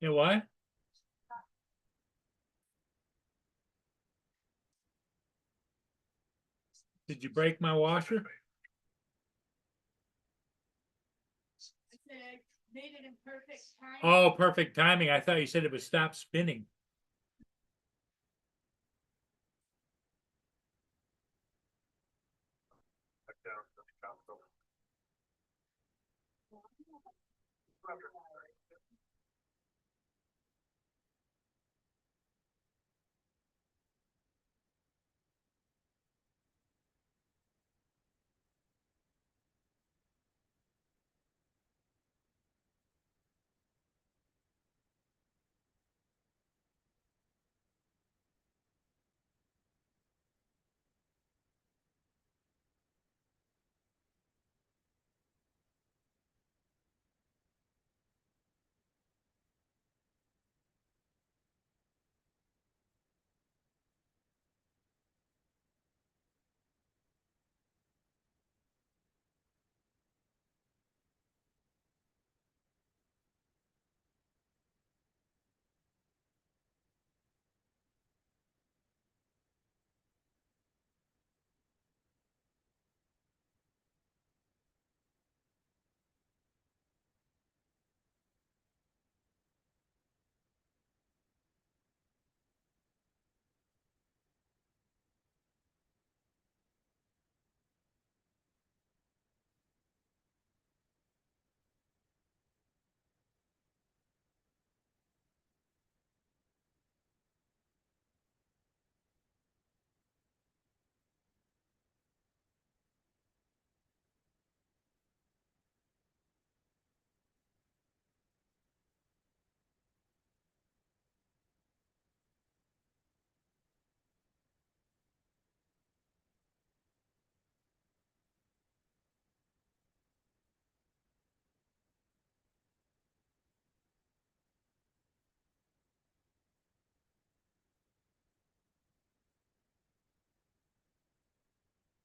You know what? Did you break my washer? Made it in perfect time. Oh, perfect timing. I thought you said it would stop spinning.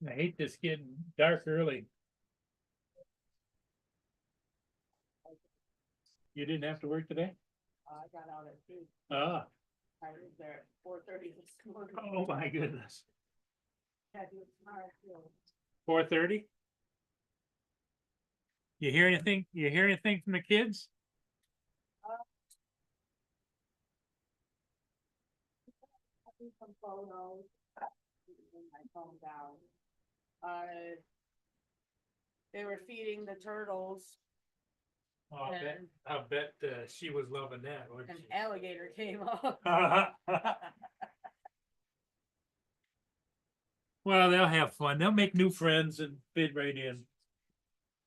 I hate this getting dark early. You didn't have to work today? I got out at 2. Ah, I was there at 4:30 this morning. oh my goodness. Had to do it tomorrow, too. 4:30? You hear anything? You hear anything from the kids? I think some photos. My phone down. Uh, they were feeding the turtles. Oh, I bet she was loving that, An wasn't alligator came up. she? Well, they'll have fun. They'll make new friends and fit right in.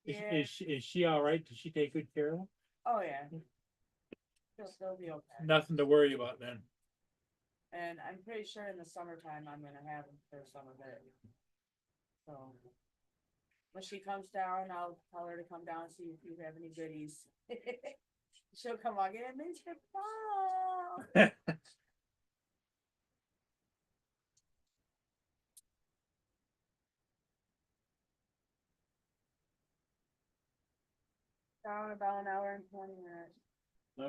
Yeah. Is she all right? Does she take good care of them? Oh, yeah. She'll still be okay. Nothing to worry about then. And I'm pretty sure in the summertime, I'm gonna have them for some of it. So. When she comes down, I'll tell her to come down and see if you have any goodies. She'll come walk in, Mr. Paul. Down about an hour and 20 minutes.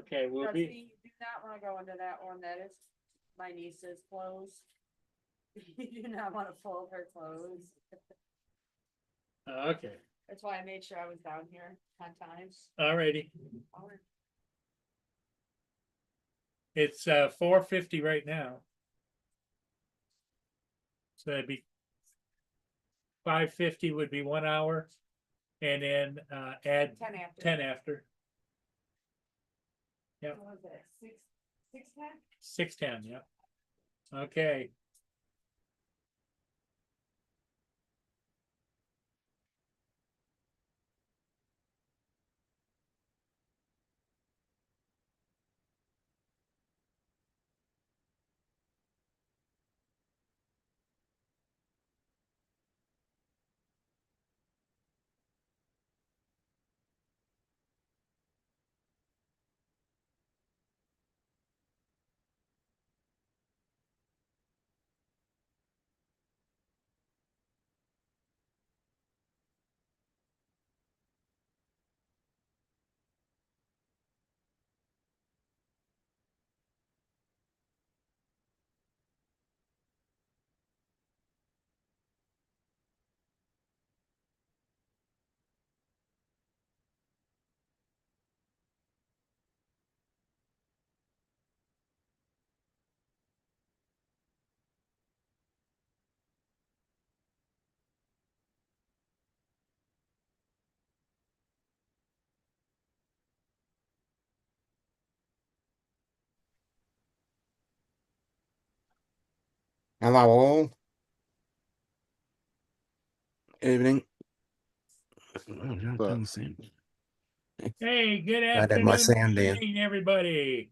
Okay, we'll Trust me, be. you do not wanna go into that one, that is my niece's clothes. You do not wanna fold her clothes. Okay, That's why I made sure I was down here 10 times. all righty. It's 4:50 right now. So that'd be 5:50 would be 1 hour, and then add 10 after. 10 after. Yep. What was it, 6:10? 6:10. Yep. Okay. Hello all. Evening. But- Hey, good I'd have my afternoon, sound good down. evening, everybody.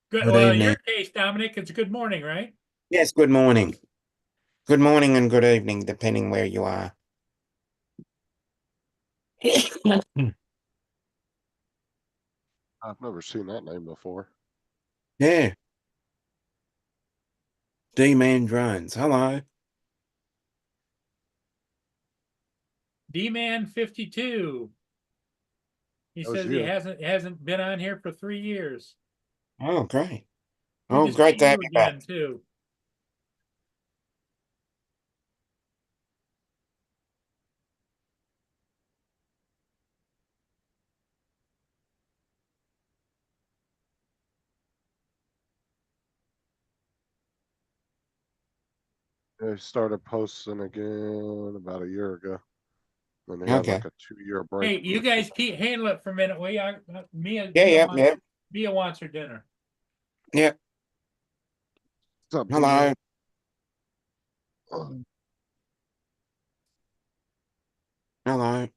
Good, Good well, in evening. your case, Dominic, it's good morning, right? Yes, good morning. Good morning and good evening, depending where you are. I've never seen that name before. Yeah. D-Man Drones. Hello. D-Man 52. He That was says he you. hasn't been on here for 3 years. Oh, great. Good Oh, to great see to have you you back. again, too. They started posting again about a year ago. Then they had Okay. like a 2-year break. Hey, you guys keep handle it for a minute, will you? Mia, Yeah. Mia wants her dinner. Yep. What's up, Hello. Dean? Hello.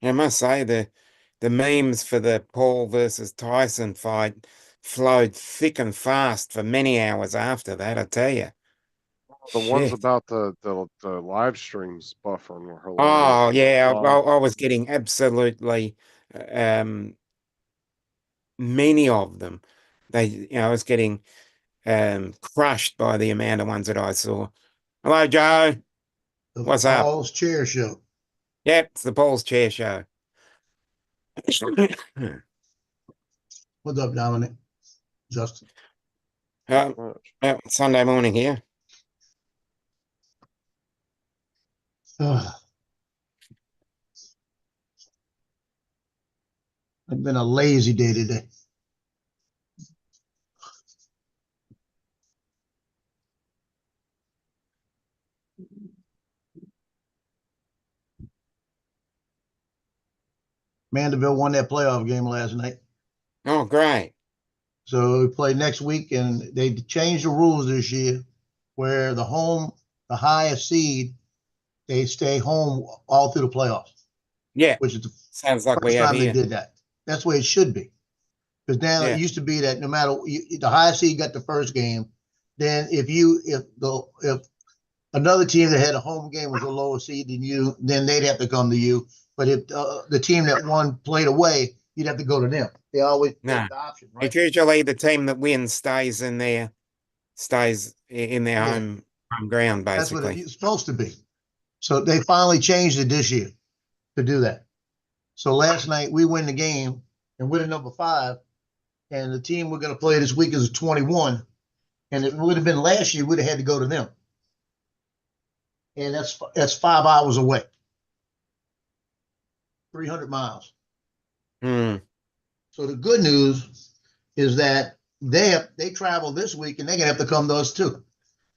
I must say the memes for the Paul versus Tyson fight flowed thick and fast for many hours after that, I tell you. The ones Shit. about the live streams buffering were hilarious. Oh on yeah, live. I was getting absolutely many of them. I was getting crushed by the amount of ones that I saw. Hello, Joe. The What's up? Paul's Chair Show. Yep, it's the Paul's Chair Show. What's up, Dominic? Justin. Sunday morning here. It's been a lazy day today. Mandeville won that playoff game last night. Oh, great. So we play next week, and they changed the rules this year where the highest seed, they stay home all through the playoffs, Yeah, which is the sounds like we first have time they here. did that. That's the way it should be. Because now Yeah. it used to be that no matter the highest seed got the first game, then if another team that had a home game was a lower seed than you, then they'd have to come to you. But if the team that won played away, you'd have to go to them. They always No. take the option, right? It's usually the team that wins stays in their Yeah. home ground, That's what basically. it's supposed to be. So they finally changed it this year to do that. So last night we win the game and we're the number 5, and the team we're going to play this week is a 21. And if it would have been last year, we'd have had to go to them. And that's 5 hours away. 300 miles. Hmm. So the good news is that they travel this week and they're gonna have to come to us too.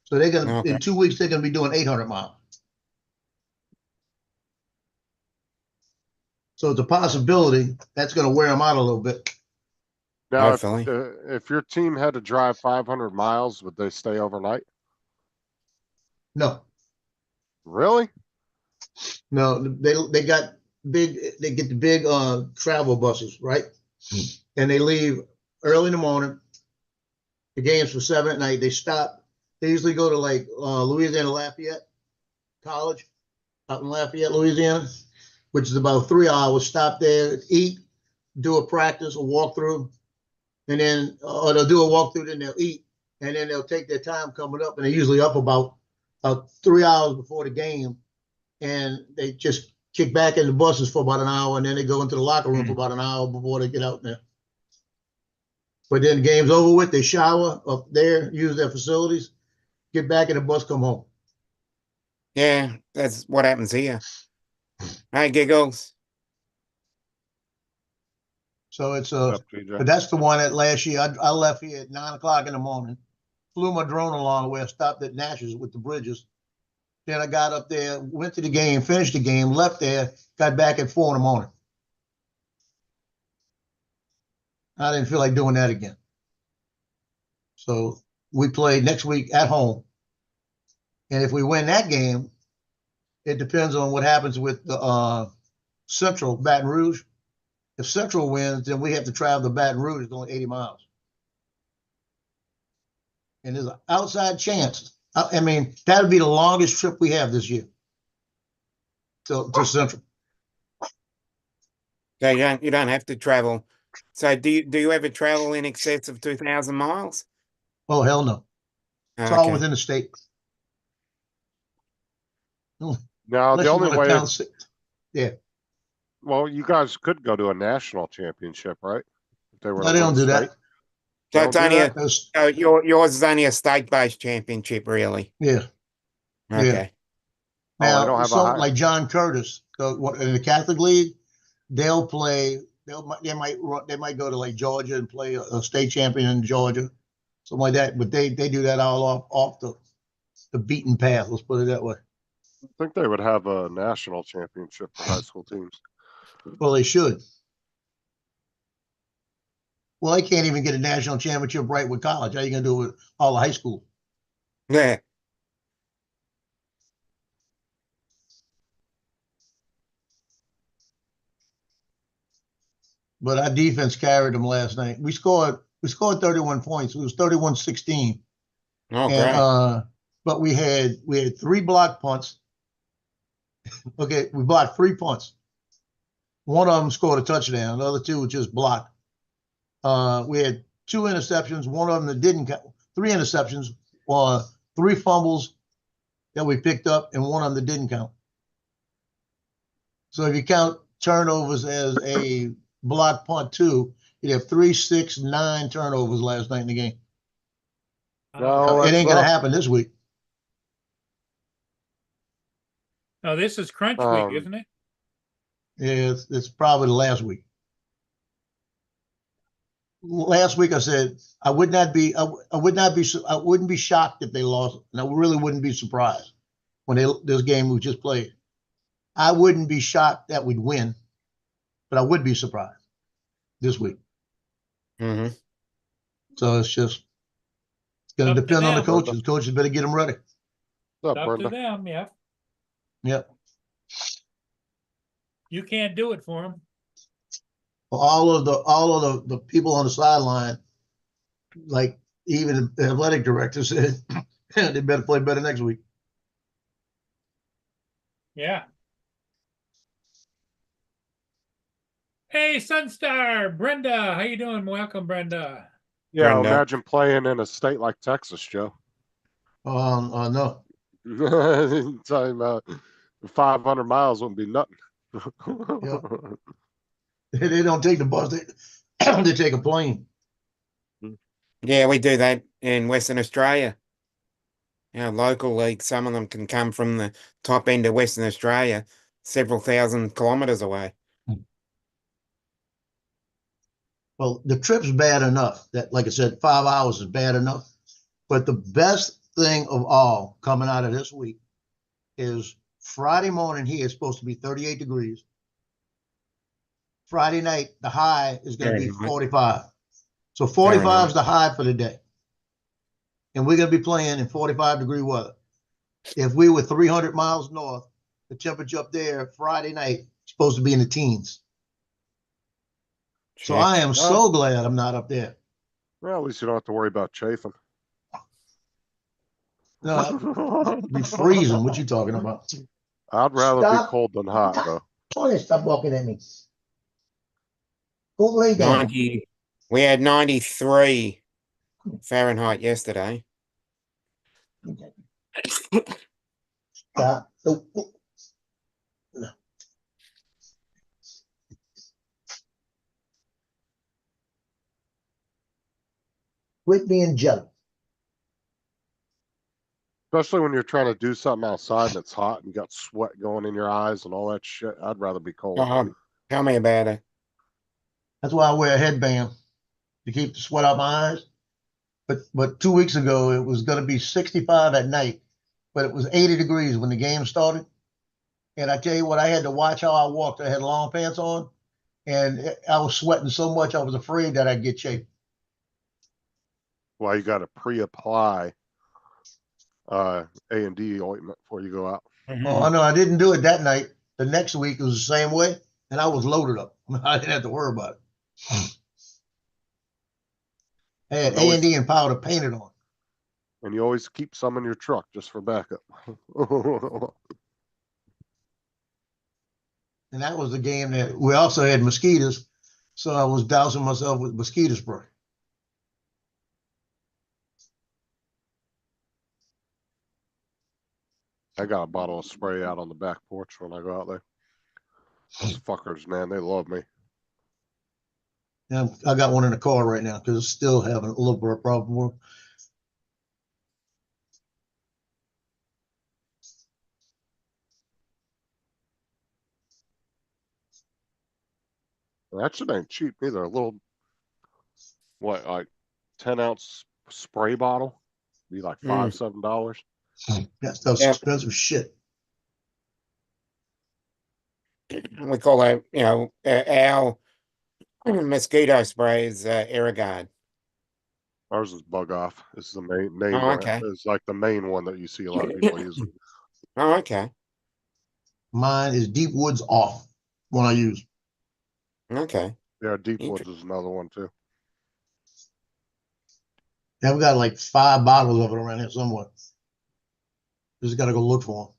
So they're gonna Okay. in 2 weeks they're gonna be doing 800 miles. So it's a possibility that's gonna wear them out a little bit. Now, Hopefully. if your team had to drive 500 miles, would they stay overnight? No, Really? no, they get the big travel buses, right? And they leave early in the morning. The game's for 7 at night. They stop. They usually go to like Louisiana Lafayette College out in Lafayette, Louisiana, which is about 3 hours. Stop there, eat, do a practice, a walkthrough, and then or they'll do a walkthrough, then they'll eat, and then they'll take their time coming up, and they're usually up about 3 hours before the game, and they just kick back in the buses for about an hour, and then they go into the locker room for about an hour before they get out there. But then the game's over with, they shower up there, use their facilities, get back in the bus, come home. Yeah, that's what happens here. Hey, Giggles. So it's What's up, TJ? but that's the one that last year I left here at 9 o'clock in the morning, flew my drone along the way, I stopped at Nash's with the Bridges. Then I got up there, went to the game, finished the game, left there, got back at 4 in the morning. I didn't feel like doing that again. So we play next week at home. And if we win that game, it depends on what happens with the Central Baton Rouge. If Central wins, then we have to travel to Baton Rouge. It's only 80 miles. And there's an outside chance. I mean, that would be the longest trip we have this year to Central. So you don't have to travel. So do you ever travel in excess of 2,000 miles? Oh, hell no. It's all Okay. within the state. Now, Unless the you only wanna way, count si- well, you guys could go to a national championship, right? If they were No, to they win don't do state. that. So Don't it's do only that? Those- yours is only a state-based championship, really. Yeah. Yeah. Okay. Oh, they don't Now, have a so high. like John Curtis, in the Catholic League, they'll play. They might go to like Georgia and play a state champion in Georgia, something like that. But they do that all off the beaten path. Let's put it that way. I think they would have a national championship for high school teams. Well, they should. Well, they can't even get a national championship right with college. How are you going to do it with all the high school? Yeah. But our defense carried them last night. We scored 31 points. It was 31-16. Oh, And great. but we had 3 block punts. Okay, we blocked 3 punts. One of them scored a touchdown. The other 2 were just blocked. We had 2 interceptions. One of them that didn't count. 3 interceptions, 3 fumbles that we picked up, and one of them that didn't count. So if you count turnovers as a block punt too, you'd have 3, 6, 9 turnovers last night in the game. No, It that's ain't gonna rough. happen this week. No, this is crunch Um, week, isn't it? Yeah, it's probably the last week. Last week I said I wouldn't be shocked if they lost, and I really wouldn't be surprised when this game we just played. I wouldn't be shocked that we'd win, but I would be surprised this week. Hmm. So it's going Up to to depend on the them. coaches. Coaches better get them ready. What's up, Up to Brenda? them, yeah. Yep. You can't do it for them. All of the people on the sideline, like even the athletic director said, they better play better next week. Yeah. Hey, Sunstar, Brenda, how you doing? Welcome, Brenda. Yeah, Brenda. imagine playing in a state like Texas, Joe. No, Talking about 500 miles wouldn't be nothing. they don't take the bus. They take a plane. Yeah, we do that in Western Australia. Our local league, some of them can come from the top end of Western Australia, several thousand kilometers away. Well, the trip's bad enough that, like I said, 5 hours is bad enough. But the best thing of all coming out of this week is Friday morning here is supposed to be 38 degrees. Friday night, the high is going to be Very nice. 45. So Very 45 nice. is the high for the day. And we're going to be playing in 45-degree weather. If we were 300 miles north, the temperature up there Friday night is supposed to be in the teens. So I am so glad I'm not up there. Well, at least you don't have to worry about chafing. No, I'd be freezing. What you talking about? I'd rather Stop. be cold than hot, though. Please stop walking at me. Go lay down. 90, we had 93 Fahrenheit yesterday. Stop. Oh, oh. No. Quit being jealous. Especially when you're trying to do something outside and it's hot and you got sweat going in your eyes and all that shit. I'd rather be cold. Tell me about it. That's why I wear a headband to keep the sweat out my eyes. But 2 weeks ago it was going to be 65 at night, but it was 80 degrees when the game started. And I tell you what, I had to watch how I walked. I had long pants on, and I was sweating so much I was afraid that I'd get chafed. Well, you got to pre-apply A&D ointment before you go out. Oh, no, I didn't do it that night. The next week it was the same way, and I was loaded up. I didn't have to worry about it. I had And always- A&D and powder painted on. And you always keep some in your truck just for backup. And that was the game that we also had mosquitoes. So I was dousing myself with mosquito spray. I got a bottle of spray out on the back porch when I go out there. Those fuckers, man, they love me. And I got one in the car right now because it's still having a little bit of problem with. That shit ain't cheap either. A little, what, like 10-ounce spray bottle? Be like $5-7. That stuff's Yep. expensive shit. We call that, our mosquito spray is Airguard. Ours is Bug Off. It's the main name Oh, brand. okay. It's like the main one that you see a lot of people using. Oh, okay. Mine is Deep Woods Off, one I use. Okay. Yeah, Deep Woods is another one too. Yeah, we got like 5 bottles of it around here somewhere. Just got to go look for them.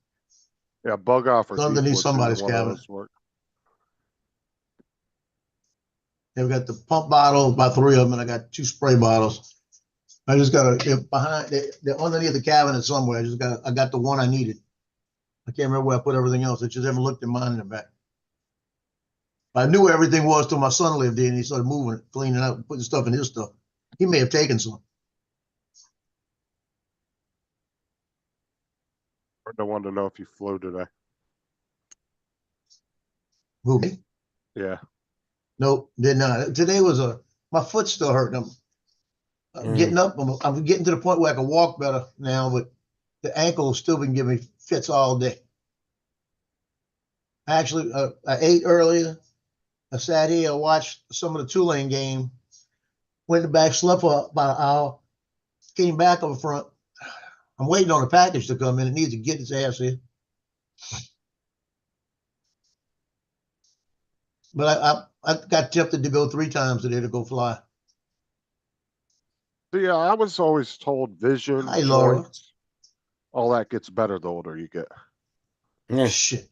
Yeah, Bug Off or It's Deep underneath Woods. somebody's Either one of cabinet. those work. Yeah, we got the pump bottle, about 3 of them, and I got 2 spray bottles. I just got to behind. They're underneath the cabinet somewhere. I got the one I needed. I can't remember where I put everything else. I just haven't looked at mine in the back. I knew where everything was till my son lived there and he started moving it, cleaning out, putting stuff in his stuff. He may have taken some. I wanted to know if you flew today. Who, me? Yeah. Nope, did not. Today was my foot's still hurting. I'm getting up. I'm getting to the point where I can walk better now, but the ankle has still been giving me fits all day. Actually, I ate earlier. I sat here, I watched some of the Tulane game, went back, slept for about an hour, came back up front. I'm waiting on a package to come in. It needs to get its ass here. But I got tempted to go 3 times today to go fly. So yeah, I was always told vision, Hi, Laura. joints, all that gets better the older you get. Yeah. Shit.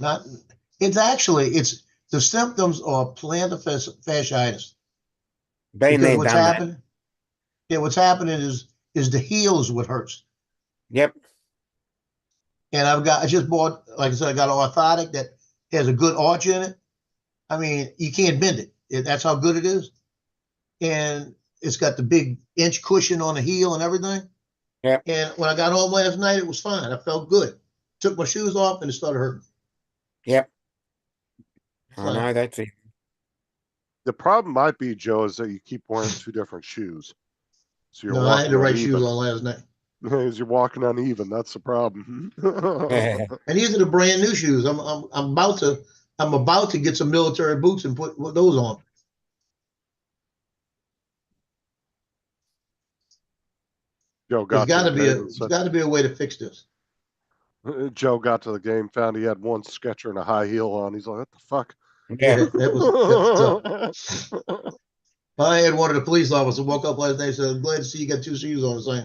Not. It's the symptoms are plantar fasciitis. Been Because there, what's done that. happening? Yeah, what's happening is the heel is what hurts. Yep. And I just bought, like I said, I got an orthotic that has a good arch in it. I mean, you can't bend it. That's how good it is. And it's got the big inch cushion on the heel and everything. Yep. And when I got home last night, it was fine. I felt good. Took my shoes off and it started hurting. Yep. I So- know that's it. The problem might be, Joe, is that you keep wearing 2 different shoes. So you're No, I had the right uneven. shoes on last night. As you're walking uneven, that's the problem. And these are the brand new shoes. I'm about to get some military boots and put those on. Joe There's got to the game and there's said, got to be a way to fix this. Joe got to the game, found he had one Sketcher and a high heel on. He's like, what the fuck? Yeah. That was tough. I had one of the police officers woke up last night and said, I'm glad to see you got 2 shoes on the same.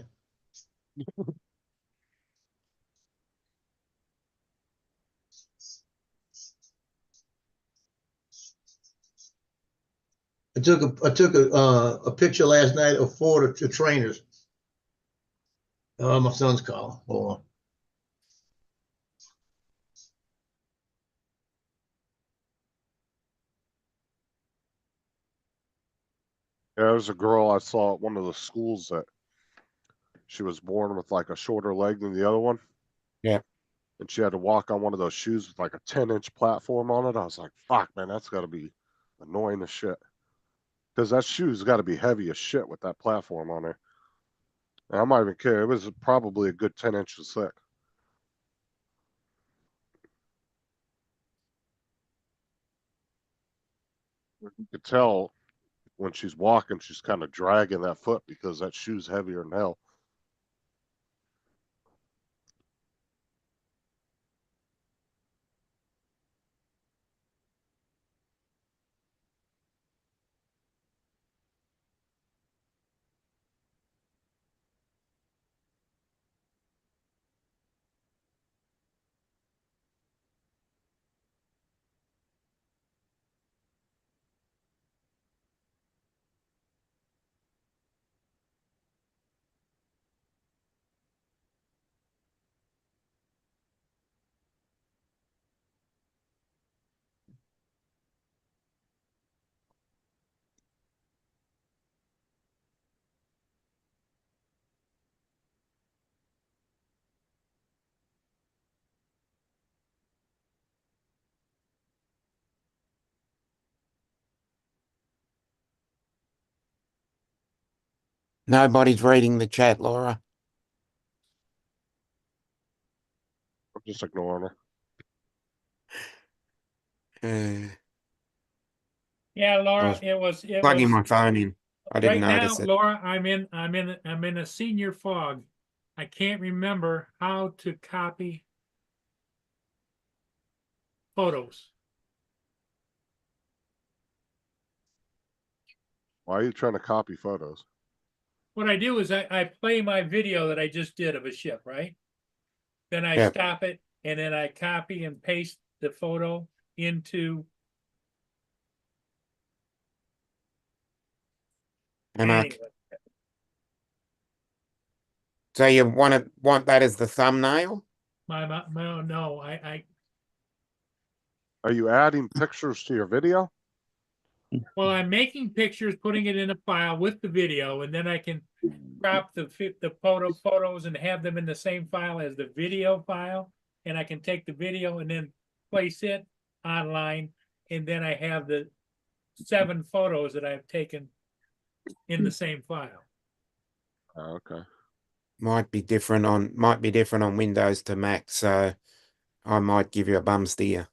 I took a picture last night of 4 of the trainers. My son's calling. Hold on. Yeah, there's a girl I saw at one of the schools that she was born with like a shorter leg than the other one. Yeah. And she had to walk on one of those shoes with like a 10-inch platform on it. I was like, fuck, man, that's got to be annoying as shit. Because that shoe's got to be heavy as shit with that platform on there. And I'm not even kidding. It was probably a good 10 inches thick. You could tell when she's walking, she's kind of dragging that foot because that shoe's heavier than hell. Nobody's reading the chat, Laura. I'm just ignoring her. Uh, Yeah, Laura, was it was plugging my phone in. I didn't right now, notice it. Laura, I'm in a senior fog. I can't remember how to copy photos. Why are you trying to copy photos? What I do is I play my video that I just did of a ship, right? Then I Yep. stop it and then I copy and paste the photo into Hey, Mark. anyway. So you want that as the thumbnail? No, I Are you adding pictures to your video? well, I'm making pictures, putting it in a file with the video, and then I can crop the photos and have them in the same file as the video file. And I can take the video and then place it online, and then I have the 7 photos that I've taken in the same file. Oh, okay. Might be different on Windows to Mac, so I might give you a bum steer.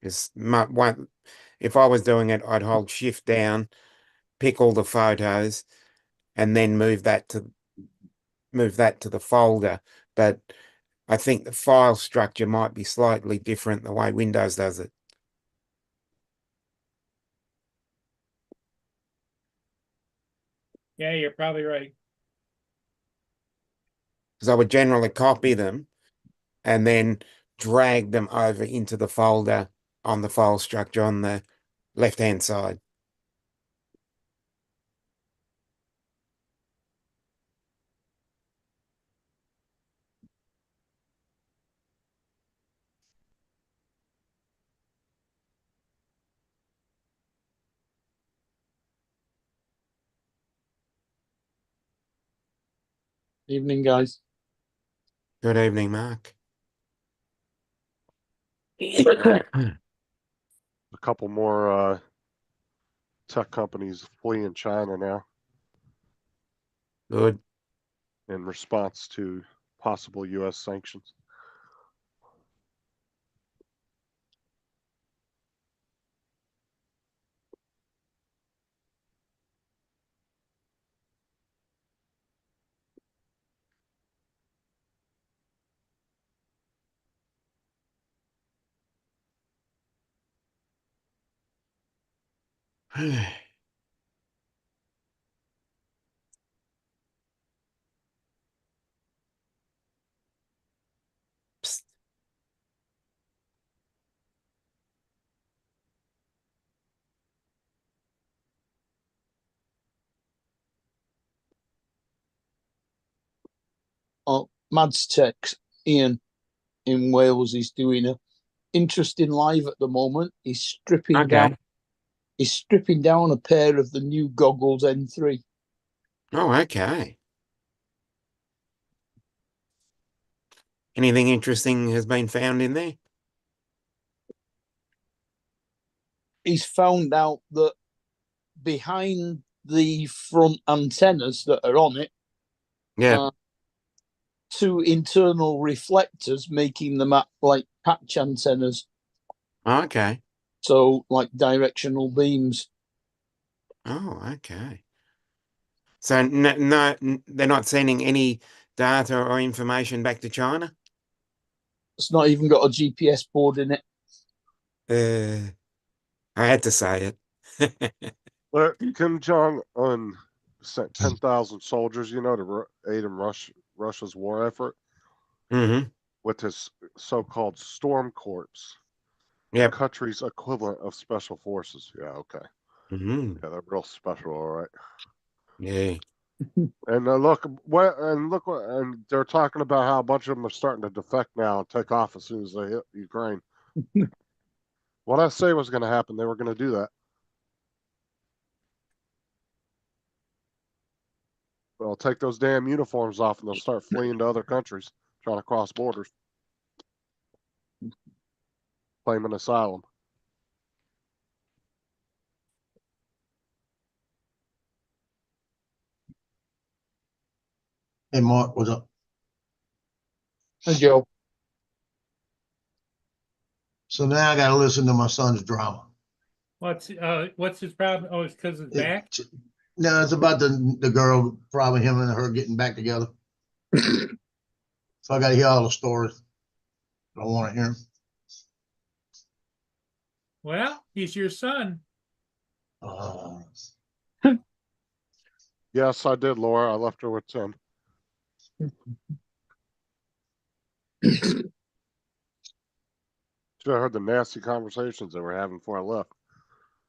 If I was doing it, I'd hold Shift down, pick all the photos, and then move that to the folder. But I think the file structure might be slightly different the way Windows does it. Yeah, you're probably right. Because I would generally copy them and then drag them over into the folder on the file structure on the left-hand side. Evening, guys. Good evening, Mark. A couple more tech companies fleeing China now Good. in response to possible U.S. sanctions. Psst. Oh, Mads Tech, Ian in Wales is doing a interesting live at the moment. He's stripping down. Okay. He's stripping down a pair of the new goggles N3. Oh, okay. Anything interesting has been found in there? He's found out that behind the front antennas that are on it, Yeah. two internal reflectors, making them act like patch antennas. Okay. So like directional beams. Oh, okay. So they're not sending any data or information back to China. It's not even got a GPS board in it. I had to say it. But Kim Jong Un sent 10,000 soldiers, you know, to aid in Russia's war effort Mm-hmm. with his so-called Storm Corps, the Yep. country's equivalent of special forces. Yeah, okay. Mm-hmm. Yeah, they're real special, all right. Yeah. And look, and they're talking about how a bunch of them are starting to defect now and take off as soon as they hit Ukraine. What I say was going to happen, they were going to do that. They'll take those damn uniforms off and they'll start fleeing to other countries, trying to cross borders, claiming asylum. Hey, Mark, what's up? Hey, Joe. So now I gotta listen to my son's drama. What's his problem? Oh, it's because of his back? No, it's about the girl, probably him and her getting back together. So I gotta hear all the stories. I don't want to hear them. Well, he's your son. Yes, I did, Laura. I left her with Tim. Should have heard the nasty conversations they were having before I left.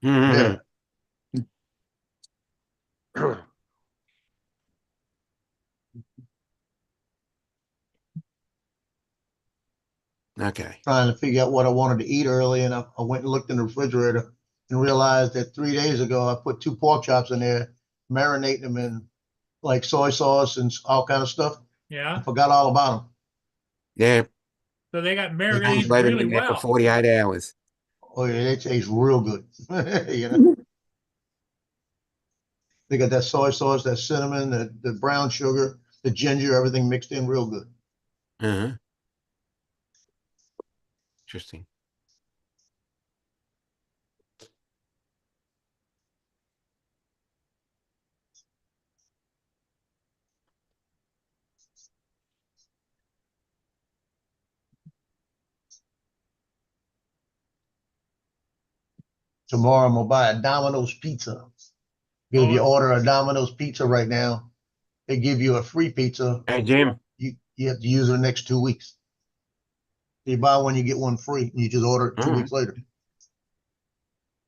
Mm-hmm. Yeah. Okay. Trying to figure out what I wanted to eat early, and I went and looked in the refrigerator and realized that 3 days ago I put 2 pork chops in there, marinating them in like soy sauce and all kind of stuff. Yeah. I forgot all about them. Yeah. So they got Leave marinated them really in there for well. 48 hours. Oh yeah, they taste real good. You know, they got that soy sauce, that cinnamon, the brown sugar, the ginger, everything mixed in real good. Uh-huh. Interesting. Tomorrow I'm gonna buy a Domino's pizza. Because if you Oh, order a Domino's pizza right now, they give you a free pizza. Hey, Jim. You have to use it the next 2 weeks. You buy one, you get one free, and you just order it 2 All right. weeks later.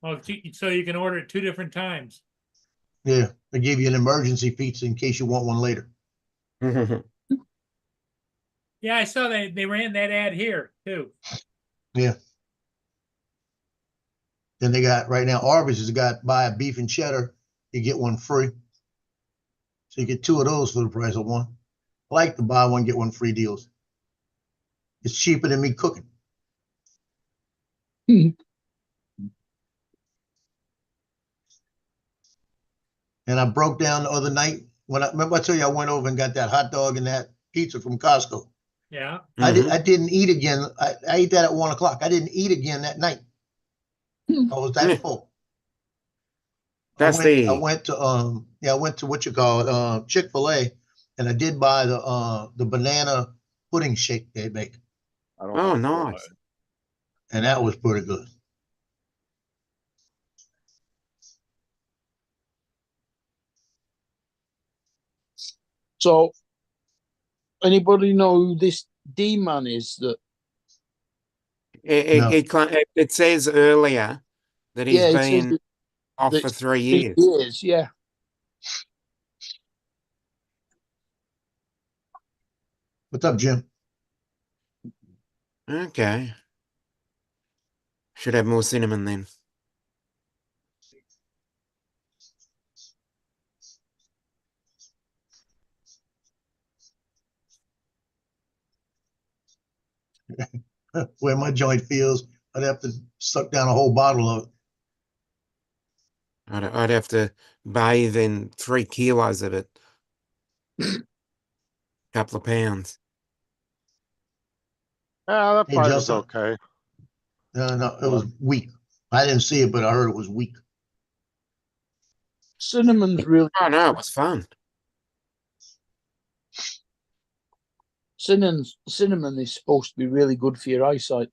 oh, so you can order it 2 different times. Yeah, they give you an emergency pizza in case you want one later. Yeah, I saw they ran that ad here too. Yeah. Then they got right now Arby's has got buy a beef and cheddar, you get one free. So you get 2 of those for the price of one. I like the buy one get one free deals. It's cheaper than me cooking. And I broke down the other night when I remember I told you I went over and got that hot dog and that pizza from Costco. Yeah. I didn't eat again. I ate that at 1 o'clock. I didn't eat again that night. I was that full. That's I went to what you call it, Chick-fil-A, and I did buy the banana pudding shake they make. I don't Oh, know. nice. And that was pretty good. So, anybody know who this D-man is? That No. It says earlier that he's yeah, it says been off that for it's 3 3 years. years. Yeah. What's up, Jim? Okay. Should have more cinnamon then. Where my joint feels, I'd have to suck down a whole bottle of it. I'd have to bathe in 3 kilos of it. Couple of pounds. That Hey, fight was Justin. okay. No, it was weak. I didn't see it, but I heard it was weak. Cinnamon's really Oh no, it was fun. cinnamon is supposed to be really good for your eyesight.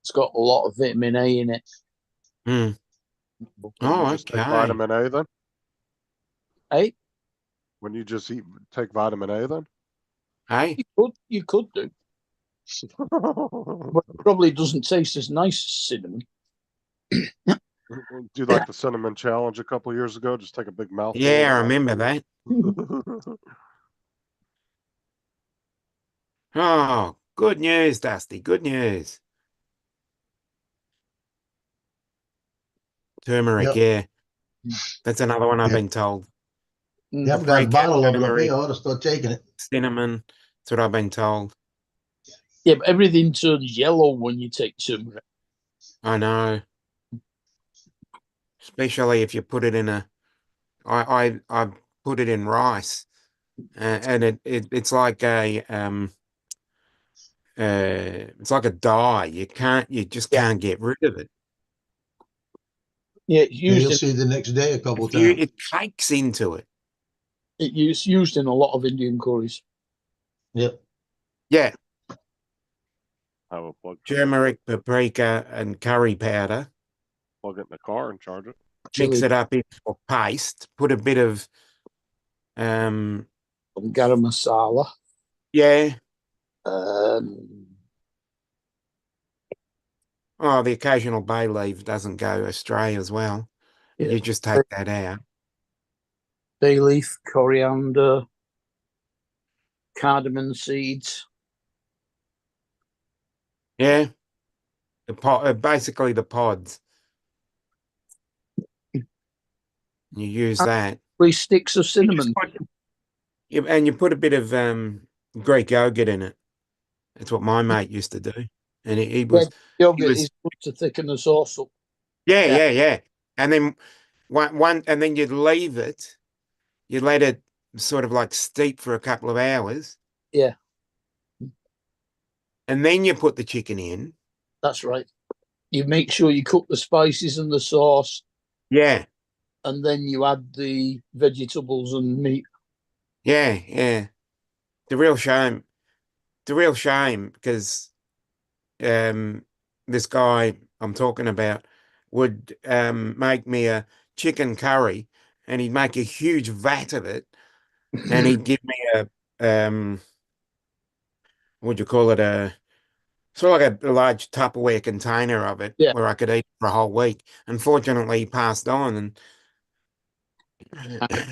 It's got a lot of vitamin A in it. Mm. When Oh, you just take okay. vitamin A then? Hey, When you just take vitamin A then? Hey, you could do, but it probably doesn't taste as nice as cinnamon. Do you like the cinnamon challenge a couple years ago? Just take a big mouthful. yeah, I remember that. Oh, good news, Dusty. Good news. Turmeric, Yep. yeah. That's another one I've Yeah. been told. Yeah, I've got a Paprika, bottle of it up turmeric, here. I ought to start taking it. cinnamon. That's what I've been told. Yeah, but everything turns yellow when you take turmeric. I know. Especially if you put it in I put it in rice, and it's like it's like a dye. You just Yeah. can't get rid of it. Yeah, it's Yeah, you'll used in see it the next day a couple of If you times. it cakes into it. it's used in a lot of Indian curries. Yep. Yeah, Have a plug turmeric, paprika, and curry powder. it in the car and charge it. Mix Chili, it up into a paste. Put a bit of um garam masala. yeah. Um, Oh, the occasional bay leaf doesn't go astray as well. yeah, You just take that out. bay leaf, coriander, cardamom seeds. Yeah, the basically the pods. You use that. 3 sticks of You just cinnamon. and you put a bit of Greek yogurt in it. That's what my mate used to do, and he Yeah, was he yogurt was is good to thicken the sauce up. yeah Yeah. yeah yeah. And then one and then you'd leave it. You let it sort of like steep for a couple of hours, Yeah, and then you put the chicken in. that's right. You make sure you cook the spices and the sauce, Yeah, and then you add the vegetables and meat. yeah, yeah. The real shame. The real shame because um, this guy I'm talking about would make me a chicken curry, and he'd make a huge vat of it, and he'd give me a what do you call it, a sort of like a large Tupperware container of it Yeah. where I could eat for a whole week. Unfortunately, he passed on, and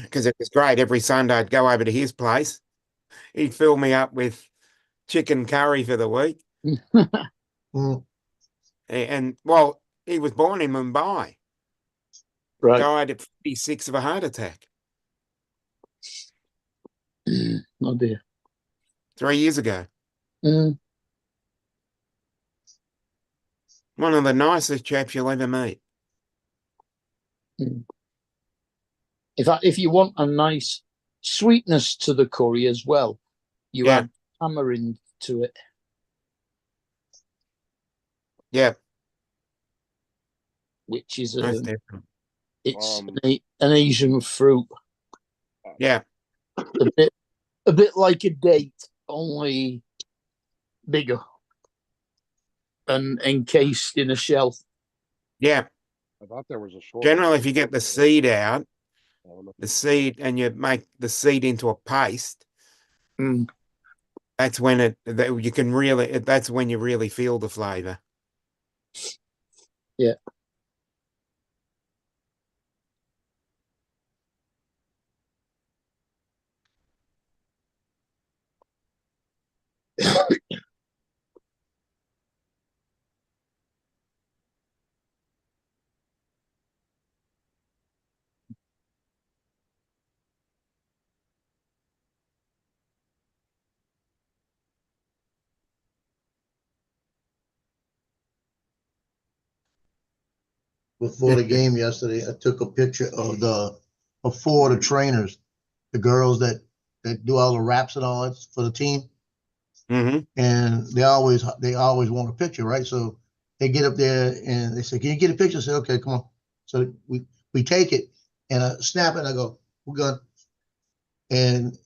because it was great. Every Sunday I'd go over to his place. He'd fill me up with chicken curry for the week. Mm. And well, he was born in Mumbai. Right. Died at 56 of a heart attack Oh dear. 3 years ago. Mm. One of the nicest chaps you'll ever meet. Mm. If you want a nice sweetness to the curry as well, you Yeah. add tamarind to it. Yeah, Which is most definitely. it's an Asian fruit, Yeah, a bit like a date, only bigger and encased in a shell. yeah. I thought there was a short. Generally, if you get the seed out, one. the seed, and you make the seed into a paste, Mm. that's when you can really, that's when you really feel the flavor. Yeah. Before the game yesterday, I took a picture of 4 of the trainers, the girls that that do all the raps and all that for the team. Hmm. And they always want a picture, right? So they get up there and they say, "Can you get a picture?" I say, "Okay, come on." So we take it and I snap it and I go, "We're good." And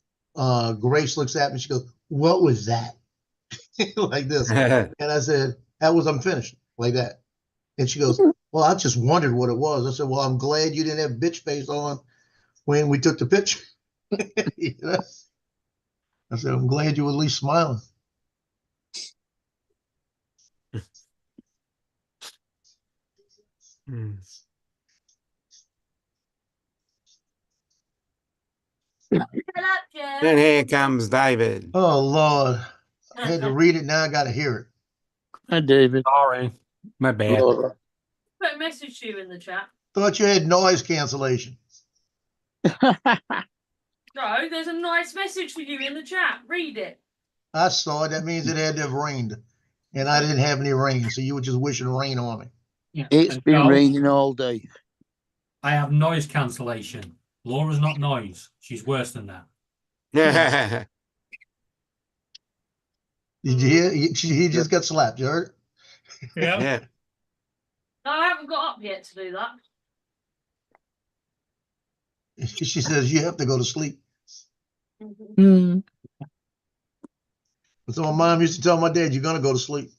Grace looks at me, she goes, "What was that?" Like this. And I said, "That was unfinished," like that. And she goes, "Well, I just wondered what it was." I said, "Well, I'm glad you didn't have bitch face on when we took the picture." You know? I said, "I'm glad you were at least smiling." Mm. Get up, Jeff. And here comes David. Oh Lord, I had to read it. Now I got to hear it. Hi, David. Sorry, my bad. Laura. Put a message to you in the chat. Thought you had noise cancellation. No, there's a nice message for you in the chat. Read it. I saw it. That means it had to have rained, and I didn't have any rain, so you were just wishing rain on me. Yeah. It's and been Joe, raining all day. I have noise cancellation. Laura's not noise. She's worse than that. Yeah. Did you hear? He just got slapped. You heard? Yeah. No, I haven't got up yet to do that. It? She says you have to go to sleep. Hmm. So my mom used to tell my dad, "You're gonna go to sleep."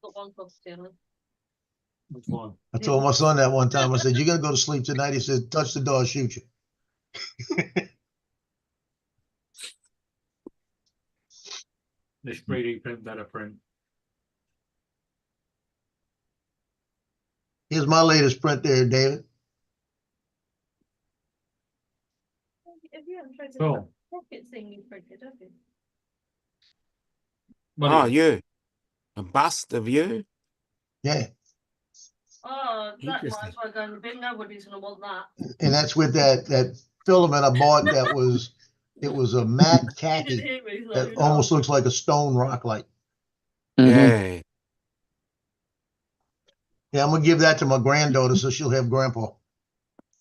Got one cup of tea. Which one? I told my son that one time. I said, "You're gonna go to sleep tonight." He said, "Touch the door, I'll shoot you." This 3D print, better print. Here's my latest print there, David. If you haven't tried to Cool. pocket thing you printed, have you? What Oh, is it? you. A bust of you? Yeah, Oh, that might Interesting. as well go in the bin. Nobody's gonna want that. and that's with that filament I bought. It was a matte You didn't khaki hear me, that though. almost looks like a stone rock light. Mhm. Yeah. Yeah, I'm gonna give that to my granddaughter so she'll have grandpa.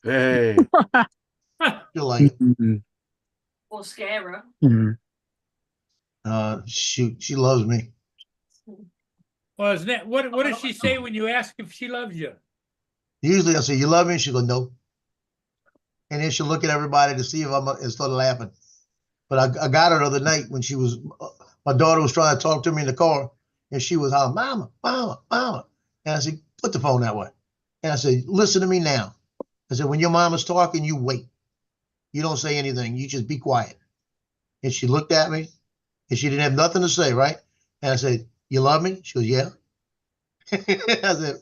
Hey. She'll like it. Mhm. Or scare her. Mhm. Shoot, she loves me. Well, isn't that, what does she say when you ask if she loves you? Usually I say, "You love me?" She goes, "No." And then she'll look at everybody to see if and start laughing. But I got her the other night when she was, my daughter was trying to talk to me in the car, and she was hollering, "Mama, mama, mama." And I said, "Put the phone that way." And I said, "Listen to me now." I said, "When your mama's talking, you wait. You don't say anything. You just be quiet." And she looked at me, and she didn't have nothing to say, right? And I said, "You love me?" She goes, "Yeah." I said,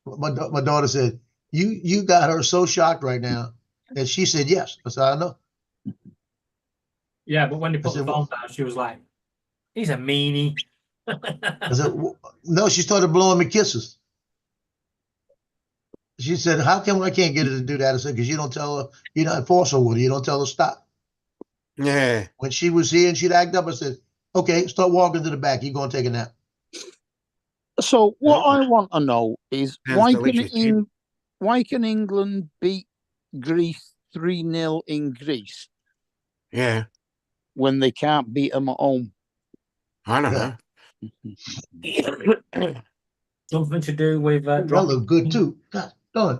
my daughter said, you got her so shocked right now that she said yes. I said, "I know." Yeah, but when you put said, the phone down, she was like, he's a meanie. I said, "No." She started blowing me kisses. She said, "How come I can't get her to do that?" I said, "Because you don't tell her, you're not forceful with her. You don't tell her stop." Yeah. When she was here and she'd act up, I said, "Okay, start walking to the back. You're going to take a nap." So what Oh. I want to know is Sounds delicious, Jim. why can England beat Greece 3-0 in Greece Yeah. when they can't beat them at home? I don't know. Something to do with That look good too. God darn.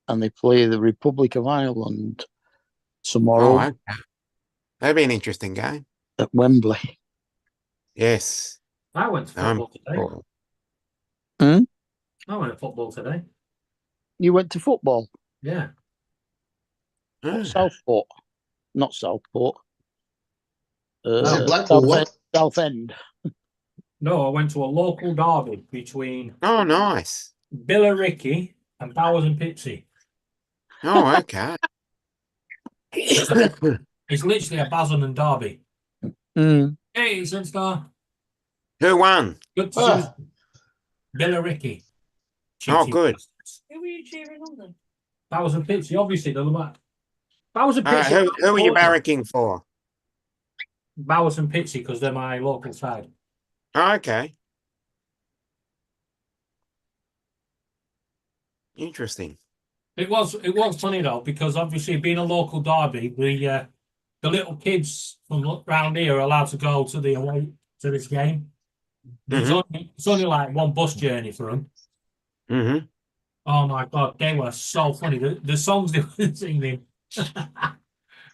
And they play the Republic of Ireland Oh, tomorrow okay. That'd be an interesting game. at Wembley. Yes. I went to I'm football today. sure. I went to football today. You went to football? Yeah. Ah. Southport, not Southport. Is it Blackpool? What? Southend. No, I went to a local derby between Oh, nice. Billericay and Bowers and Pitsea. Oh, okay. It's literally a Basildon derby. Mm. Hey, Sunstar. Who won? Good to Ah. see you. Billericay. Oh, good. Who were you cheering on then? Bowers and Pitsea, obviously, they're the back. Bowers and Pitsea. Who are you barracking for? Bowers and Pitsea, because they're my local side. Oh, okay. Interesting. It was funny though, because obviously being a local derby, the little kids from around here are allowed to go to the away to this game. It's only like one bus journey for them. Mm-hmm. Oh my god, they were so funny. The songs they were singing.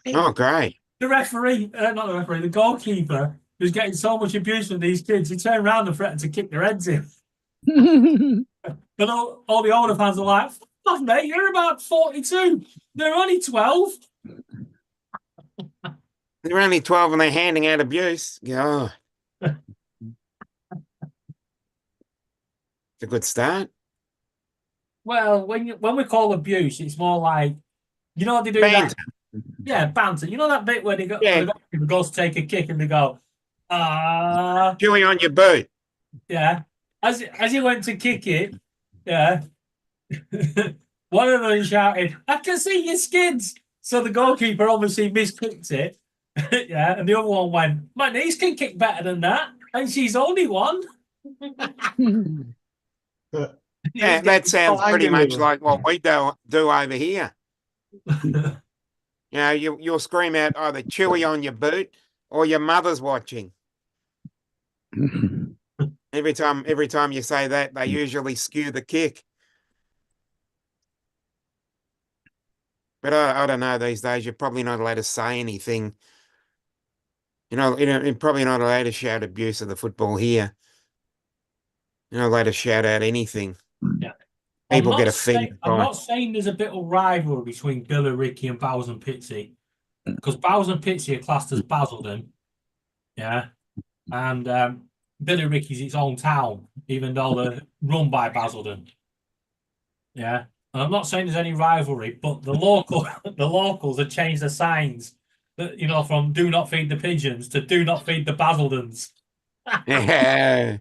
Oh, great. The referee, not the referee, the goalkeeper was getting so much abuse from these kids. He turned around and threatened to kick their heads in. But all the older fans are like, "Fuck, mate, you're about 42. They're only 12." They're only 12 and they're handing out abuse. Oh. It's a good start. Well, when we call abuse, it's more like, you know what they do Banter. that? Yeah, banter. You know that bit where Yeah. the goalkeeper goes to take a kick and they go, Chewing on your boot. yeah. As he went to kick it, yeah. One of them shouted, "I can see your skids." So the goalkeeper obviously miskicked it. Yeah, and the other one went, "My niece can kick better than that, and she's only one." Yeah, that sounds pretty much Unbelievable. like what we do over here. You know, you'll scream out either Chewy on your boot or your mother's watching. Every time you say that, they usually skew the kick. But I don't know, these days you're probably not allowed to say anything. You're probably not allowed to shout abuse of the football here. You're not allowed to shout out anything. Yeah. People get offended. I'm not saying there's a bit of rivalry between Billericay and Bowes and Pitsea, because Bowes and Pitsea are classed as Basildon, yeah, and Billericay's its own town, even though they're run by Basildon, yeah. And I'm not saying there's any rivalry, but the locals have changed the signs that, from "Do not feed the pigeons" to "Do not feed the Basildons." Yeah.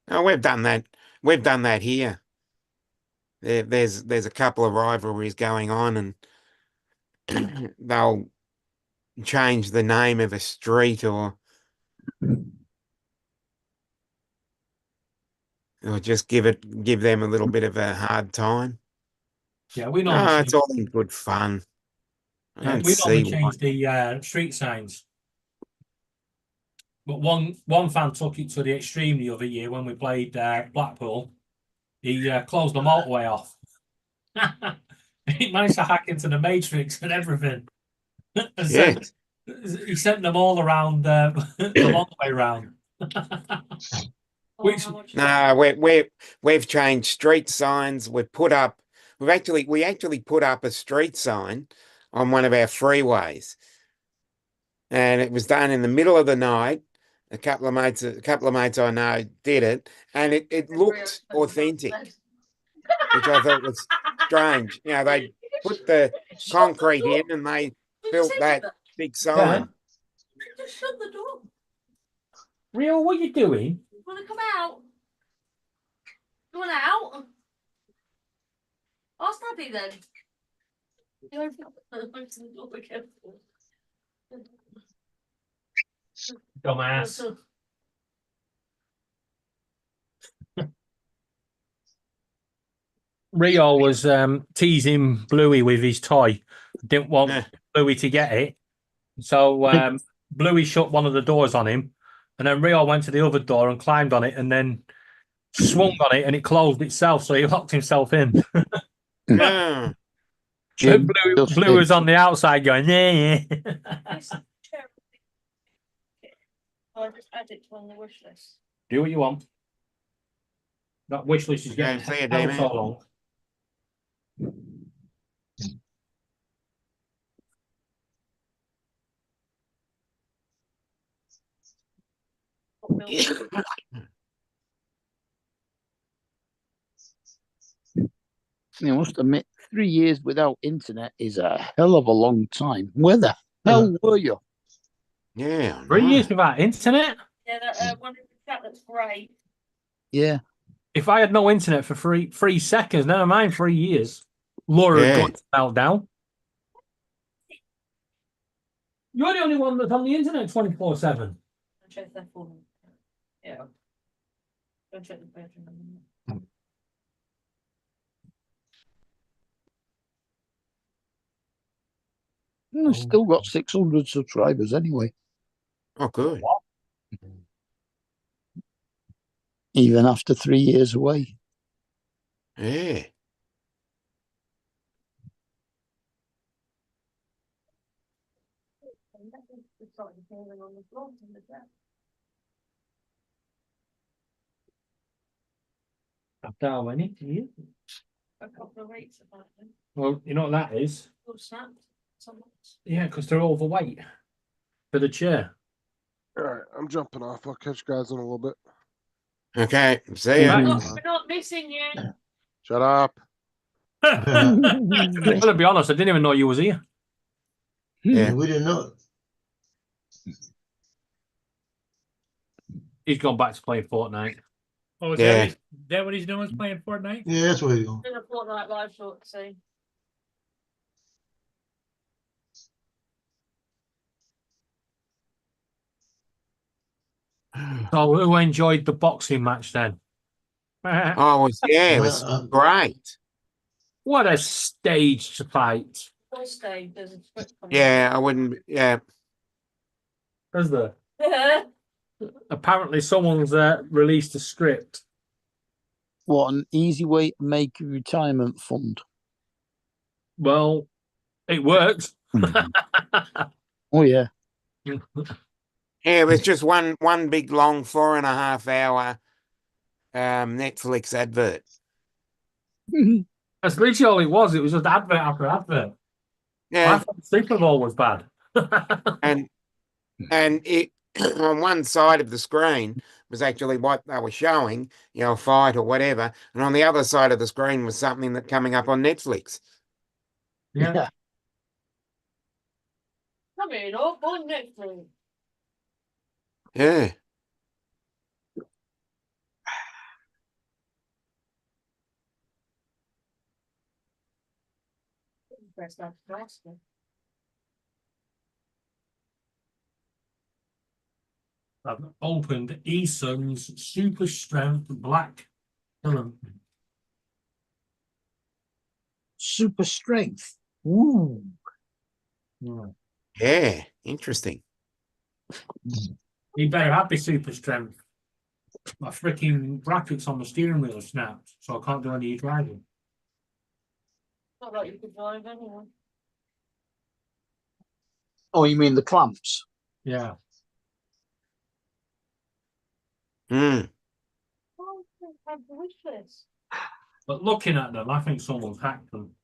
Oh, we've done that. We've done that here. There's a couple of rivalries going on, and they'll change the name of a street or just give them a little bit of a hard time. Yeah, we No, normally it's all in good fun. I Yeah, don't we normally see change the street signs. But one fan took it to the extreme the other year when we played Blackpool. He closed the motorway off. He managed to hack into the Matrix and everything. Yeah. He sent them all around the long way round. Which- No, we've changed street signs. We actually put up a street sign on one of our freeways, and it was done in the middle of the night. A couple of mates I know did it, and it looked authentic, which I thought was strange. They put the concrete in and they built that big sign. Just shut the door. Rio, what are you doing? Want to come out? You want out? I'll stop you then. You open the door again. Dumbass. Rio was teasing Bluey with his toy. Didn't want Yeah. Bluey to get it. So Bluey shut one of the doors on him. And then Rio went to the other door and climbed on it and then swung on it and it closed itself. So he locked himself in. Yeah. Jim, Blue was on the outside going, yeah. I'll just add it on the wish list. Do what you want. That wish list is Okay, getting see you, hell Damien. so long. I must admit, 3 years without internet is a hell of a long time. Where the hell were you? Yeah. 3 years without internet? Yeah, that one in the chat looks great. Yeah. If I had no internet for 3 seconds, never mind 3 years, Laura Yeah. had got meltdown. You're the only one that's on the internet 24/7. Check that for me. Yeah. Go check the bedroom. Still got 600 subscribers anyway, Oh, good. even after 3 years away. Yeah. Darwin, you? A couple of weeks about them. Well, you know what that is? Oh, snapped. Someone's. Yeah, because they're overweight for the chair. All right, I'm jumping off. I'll catch you guys in a little bit. Okay. See ya. Right. Look, we're not missing you. Shut up. I'm gonna be honest, I didn't even know you was here. Yeah. We didn't know. He's gone back to playing Fortnite. Oh, is Yeah. that what he's doing? Is playing Fortnite? Yeah, that's what he's doing. Did a Fortnite live short, see. So who enjoyed the boxing match then? Oh, it was great. What a stage to fight. Full stage, there's a script coming. Yeah, I wouldn't. Yeah. Is there? out. Apparently someone's released a script. What an easy way to make a retirement fund. Well, it worked. Oh, yeah. Yeah, it was just one big long 4.5 hour Netflix advert. That's literally all it was. It was just advert after advert. I Yeah, thought Super Bowl was bad. and it on one side of the screen was actually what they were showing, a fight or whatever, and on the other side of the screen was something that coming up on Netflix. Yeah. Come in, up on Netflix. Yeah. Press that faster. I've opened Eason's Super Strength Black Film. Super strength. Ooh. Yeah, interesting. You better have the Super Strength. My freaking brackets on the steering wheel have snapped, so I can't do any driving. Not like you could drive anyway. Oh, you mean the clamps? Yeah. Mm. Oh, I have the wish list. But looking at them, I think someone's hacked them.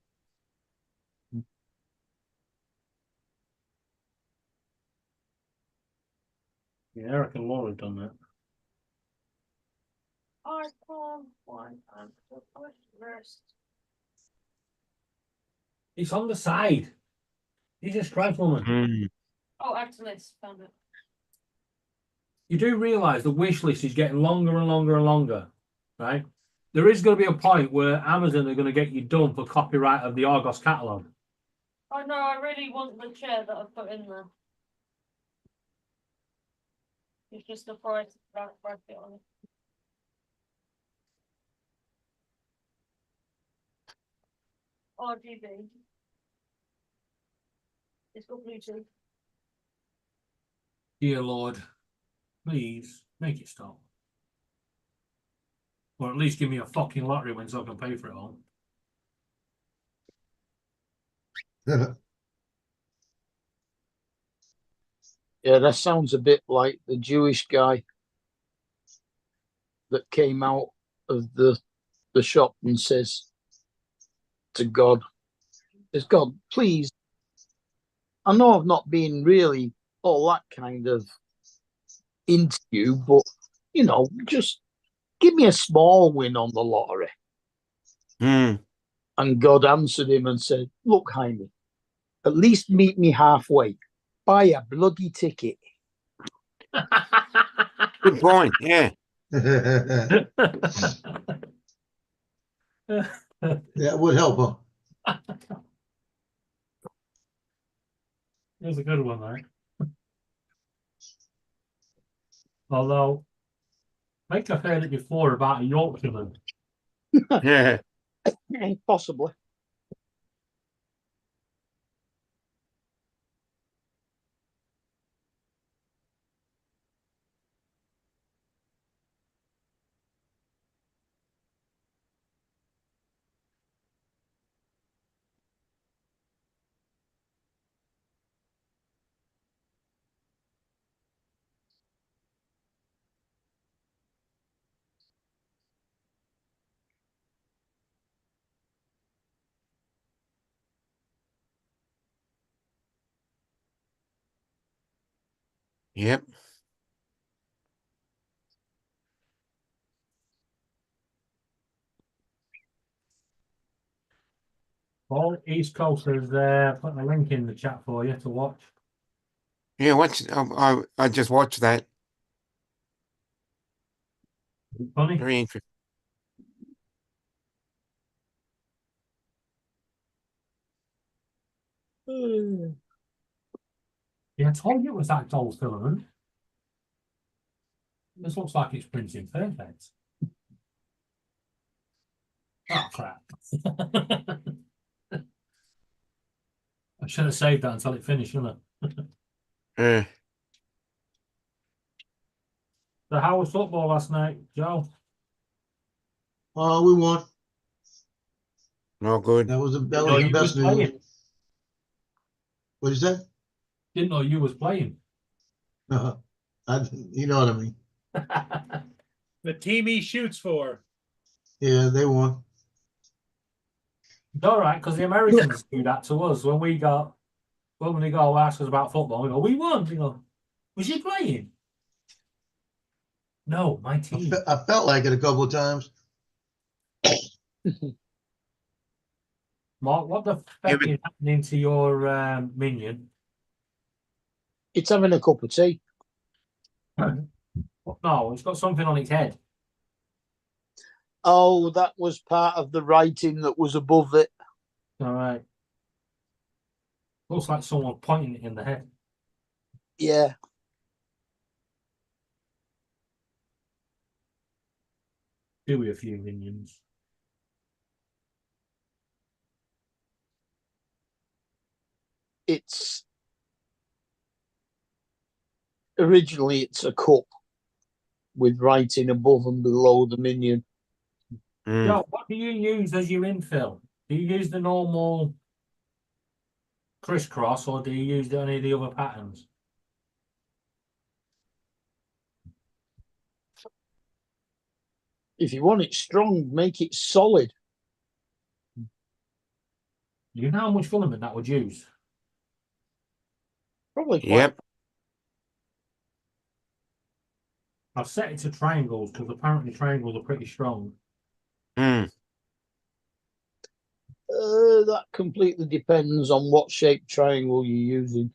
Yeah, I reckon Laura done that. I can't find the wish list. It's on the side. Jesus Christ, woman. Mm. Oh, add to list, found it. You do realise the wish list is getting longer and longer and longer, right? There is going to be a point where Amazon are going to get you done for copyright of the Argos catalogue. Oh no, I really want the chair that I put in there. It's just the price of that bracket on it. RGB. It's got Bluetooth. Dear Lord, please make it stop. Or at least give me a fucking lottery win so I can pay for it all. Yeah, that sounds a bit like the Jewish guy that came out of the shop and says to God, God, please, I know I've not been really all that kind of into you, but, just give me a small win on the lottery. Mm. And God answered him and said, look, Jaime, at least meet me halfway. Buy a bloody ticket. Good point. Yeah. That would help, huh? That's a good one, right? Although, I think I've heard it before about a Yorkshireman. Yeah. Possibly. Yep. All East Coasters putting a link in the chat for you to watch. Yeah. I just watched that. Funny. Very interesting. Yeah, I told you it was that gold filament. This looks like it's printing perfect. Oh crap. I should have saved that until it finished, shouldn't I? Yeah. So how was football last night, Joe? We won. No good. That was Didn't know the you was best news. playing. What is that? Didn't know you was playing. You know what I mean. The team he shoots for. Yeah, they won. It's all right, because the Americans do that to us when they go ask us about football. We go, we won. We go, was you playing? No, my team. I felt like it a couple of times. Mark, what the Yeah, fuck is happening to your minion? It's having a cup of tea. No, it's got something on its head. Oh, that was part of the writing that was above it. All right. Looks like someone pointing it in the head. Yeah. Do we a few minions? It's originally it's a cup with writing above and below the minion. Mm. Joe, what do you use as your infill? Do you use the normal crisscross or do you use any of the other patterns? If you want it strong, make it solid. Do you know how much filament that would use? Probably quite. Yep. I've set it to triangles because apparently triangles are pretty strong. Mm. That completely depends on what shape triangle you're using.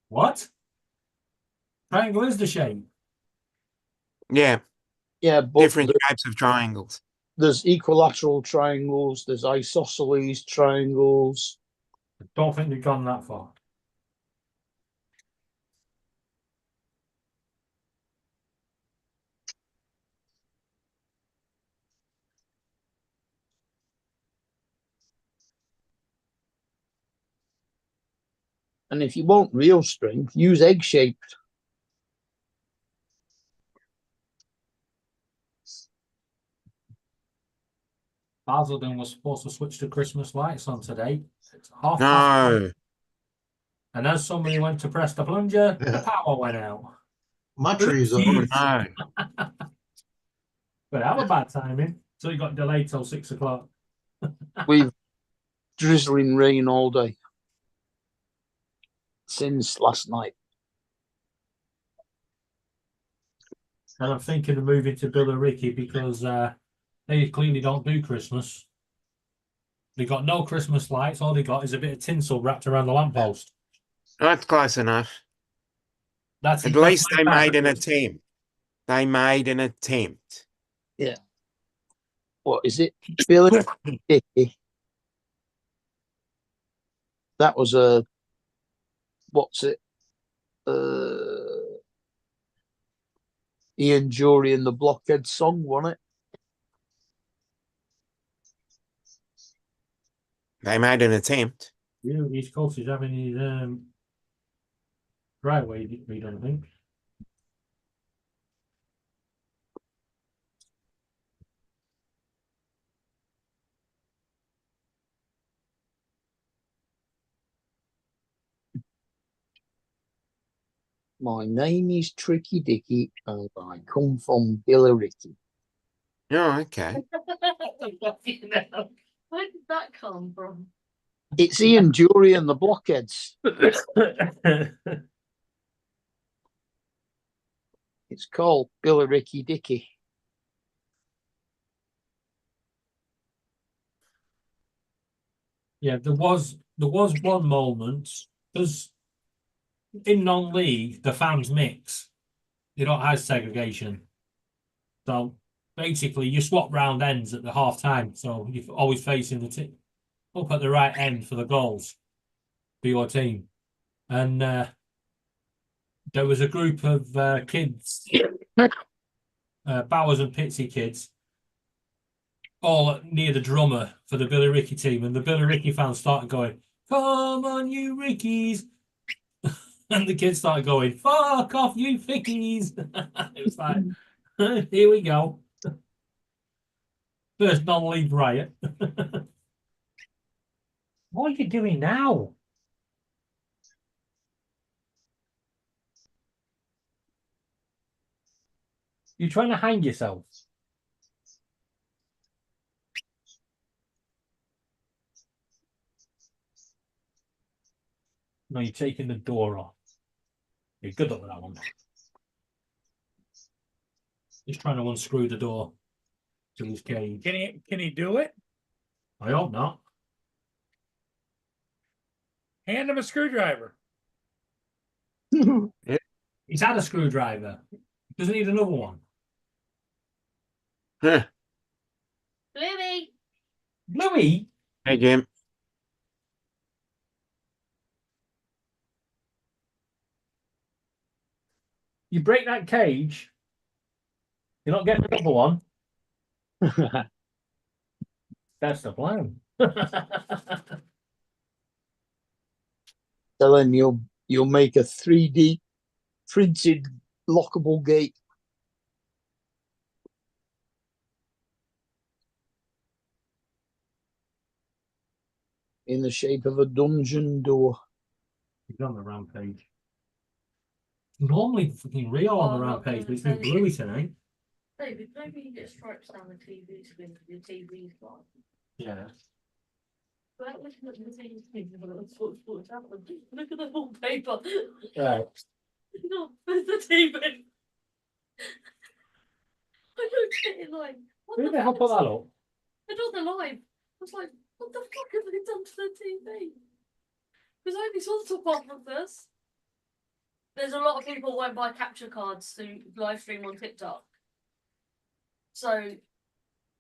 What? Triangle is the shape. Yeah. Yeah, but Different shapes of triangles. there's equilateral triangles, there's isosceles triangles. I don't think they've gone that far. And if you want real strength, use egg shaped. Basildon was supposed to switch to Christmas lights on today. It's 1:30. No. And as somebody went to press the plunger, the Yeah. power went out. My trees are. Oh, no. But have a bad timing. So you got delayed till 6 o'clock. We've drizzling rain all day since last night. And I'm thinking of moving to Billericay because they clearly don't do Christmas. They got no Christmas lights. All they got is a bit of tinsel wrapped around the lamppost. That's close enough. That's At that's least my they made an preference. attempt. They made an attempt. What is it? Billy? That was a, what's it? Ian Jury and the Blockhead song, wasn't it? They made an attempt. Yeah, East Coast is having his driveway redone, I think. My name is Tricky Dicky and I come from Billericay. Oh, okay. Where did that come from? It's Ian Jury and the Blockheads. It's called Billericay Dicky. Yeah, there was one moment because in non-league the fans mix. They don't have segregation. So basically you swap round ends at the half time. So you're always facing the up at the right end for the goals for your team. And there was a group of kids, Bowers and Pitsy kids, all near the drummer for the Billericay team. And the Billericay fans started going, "Come on, you Rickies." And the kids started going, "Fuck off, you Fickies." It was like, here we go. First non-league riot. What are you doing now? You're trying to hang yourself. No, you're taking the door off. You're good at that one. He's trying to unscrew the door to his cage. Can he do it? I hope not. Hand him a screwdriver. He's had a screwdriver. Doesn't need another one. Huh. Bluey! Bluey, Hey, Jim. you break that cage, you're not getting another one. That's the plan. Telling you'll make a 3D printed lockable gate. In the shape of a dungeon door. He's on the rampage. Normally fucking real on the Oh, rampage, but it's okay. been Bluey tonight. David, maybe you get stripes down the TV screen for your TV's gone. Yeah. Without looking at the TV screen, what's happened? Look at the wallpaper. Right. No, there's the TV. I don't get it, like, what Who the hell put that up? I don't know live. I was like, what the fuck have they done to the TV? Because I only saw the top half of this. There's a lot of people who won't buy capture cards to live stream on TikTok. So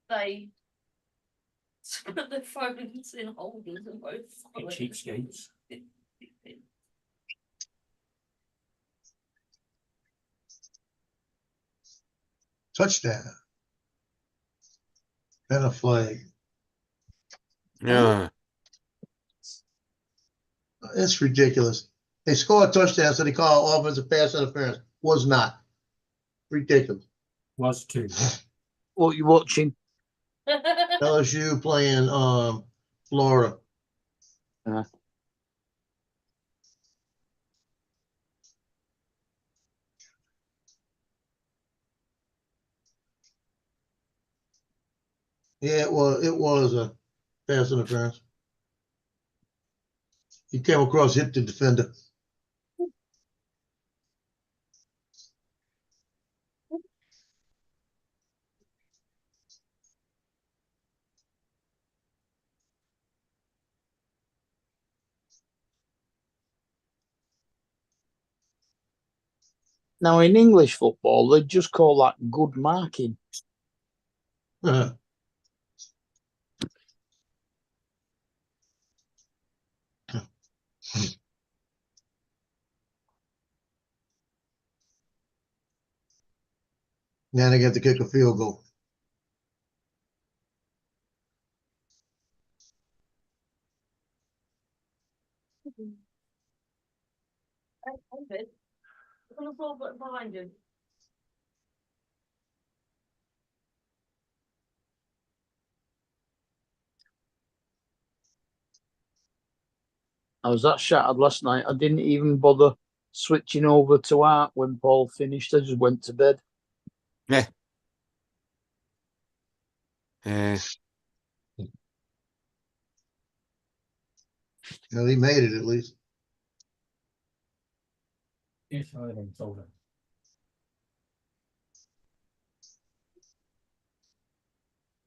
they put their phones in holders and both Fucking cheapskates. Touchdown. And a flag. Yeah. It's ridiculous. They scored a touchdown, so they call offensive pass interference. Was not. Ridiculous. Was two. What you watching? LSU playing Florida. Yeah, it was a pass interference. He came across, hit the defender. Now in English football, they just call that good marking. Now they got to kick a field goal. I'm good. On the floor, but behind you. I was that shattered last night. I didn't even bother switching over to art when Paul finished. I just went to bed. Uh, Well, he made it at least. Yes, I haven't told him.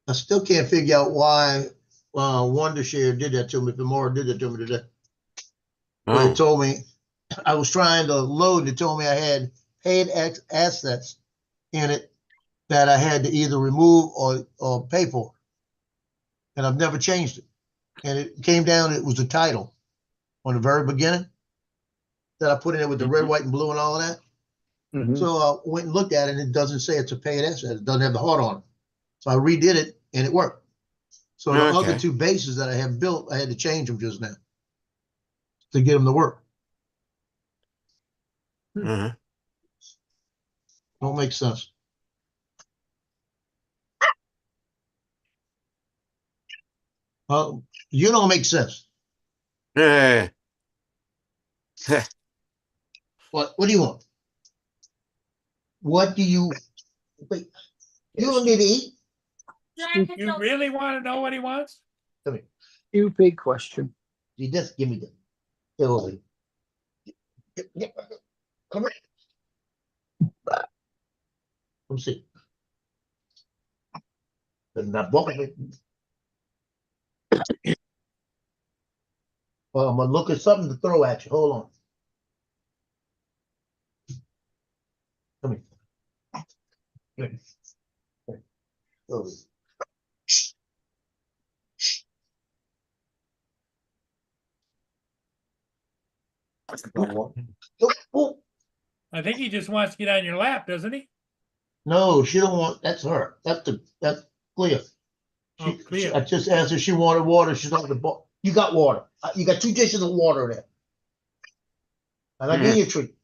I still can't figure out why Wondershare did that to me. Femora did that to me today. Where oh, it told me I was trying to load. It told me I had paid assets in it that I had to either remove or pay for, and I've never changed it. And it came down. It was the title on the very beginning that I put in it with the red, white, and blue and all of that. Mhm. So I went and looked at it, and it doesn't say it's a paid asset. It doesn't have the heart on it. So I redid it, and it worked. So the other okay. two bases that I have built, I had to change them just now to get them to work. Uh-huh. Don't make sense. Well, you don't make sense. Uh, What do you want? What do you wait? You don't need to eat? You really want to know what he wants? Stupid question. You just give me the get over here. Come here. Let me see. Not walking. Well, I'm gonna look at something to throw at you. Hold on. Come here. Come here. Over here. Oh, oh. I think he just wants to get on your lap, doesn't he? No, she don't want. That's her. That's Clea. Oh, Clea. I just asked her if she wanted water. She's not the. You got water. You got 2 dishes of water there. And I give you a treat.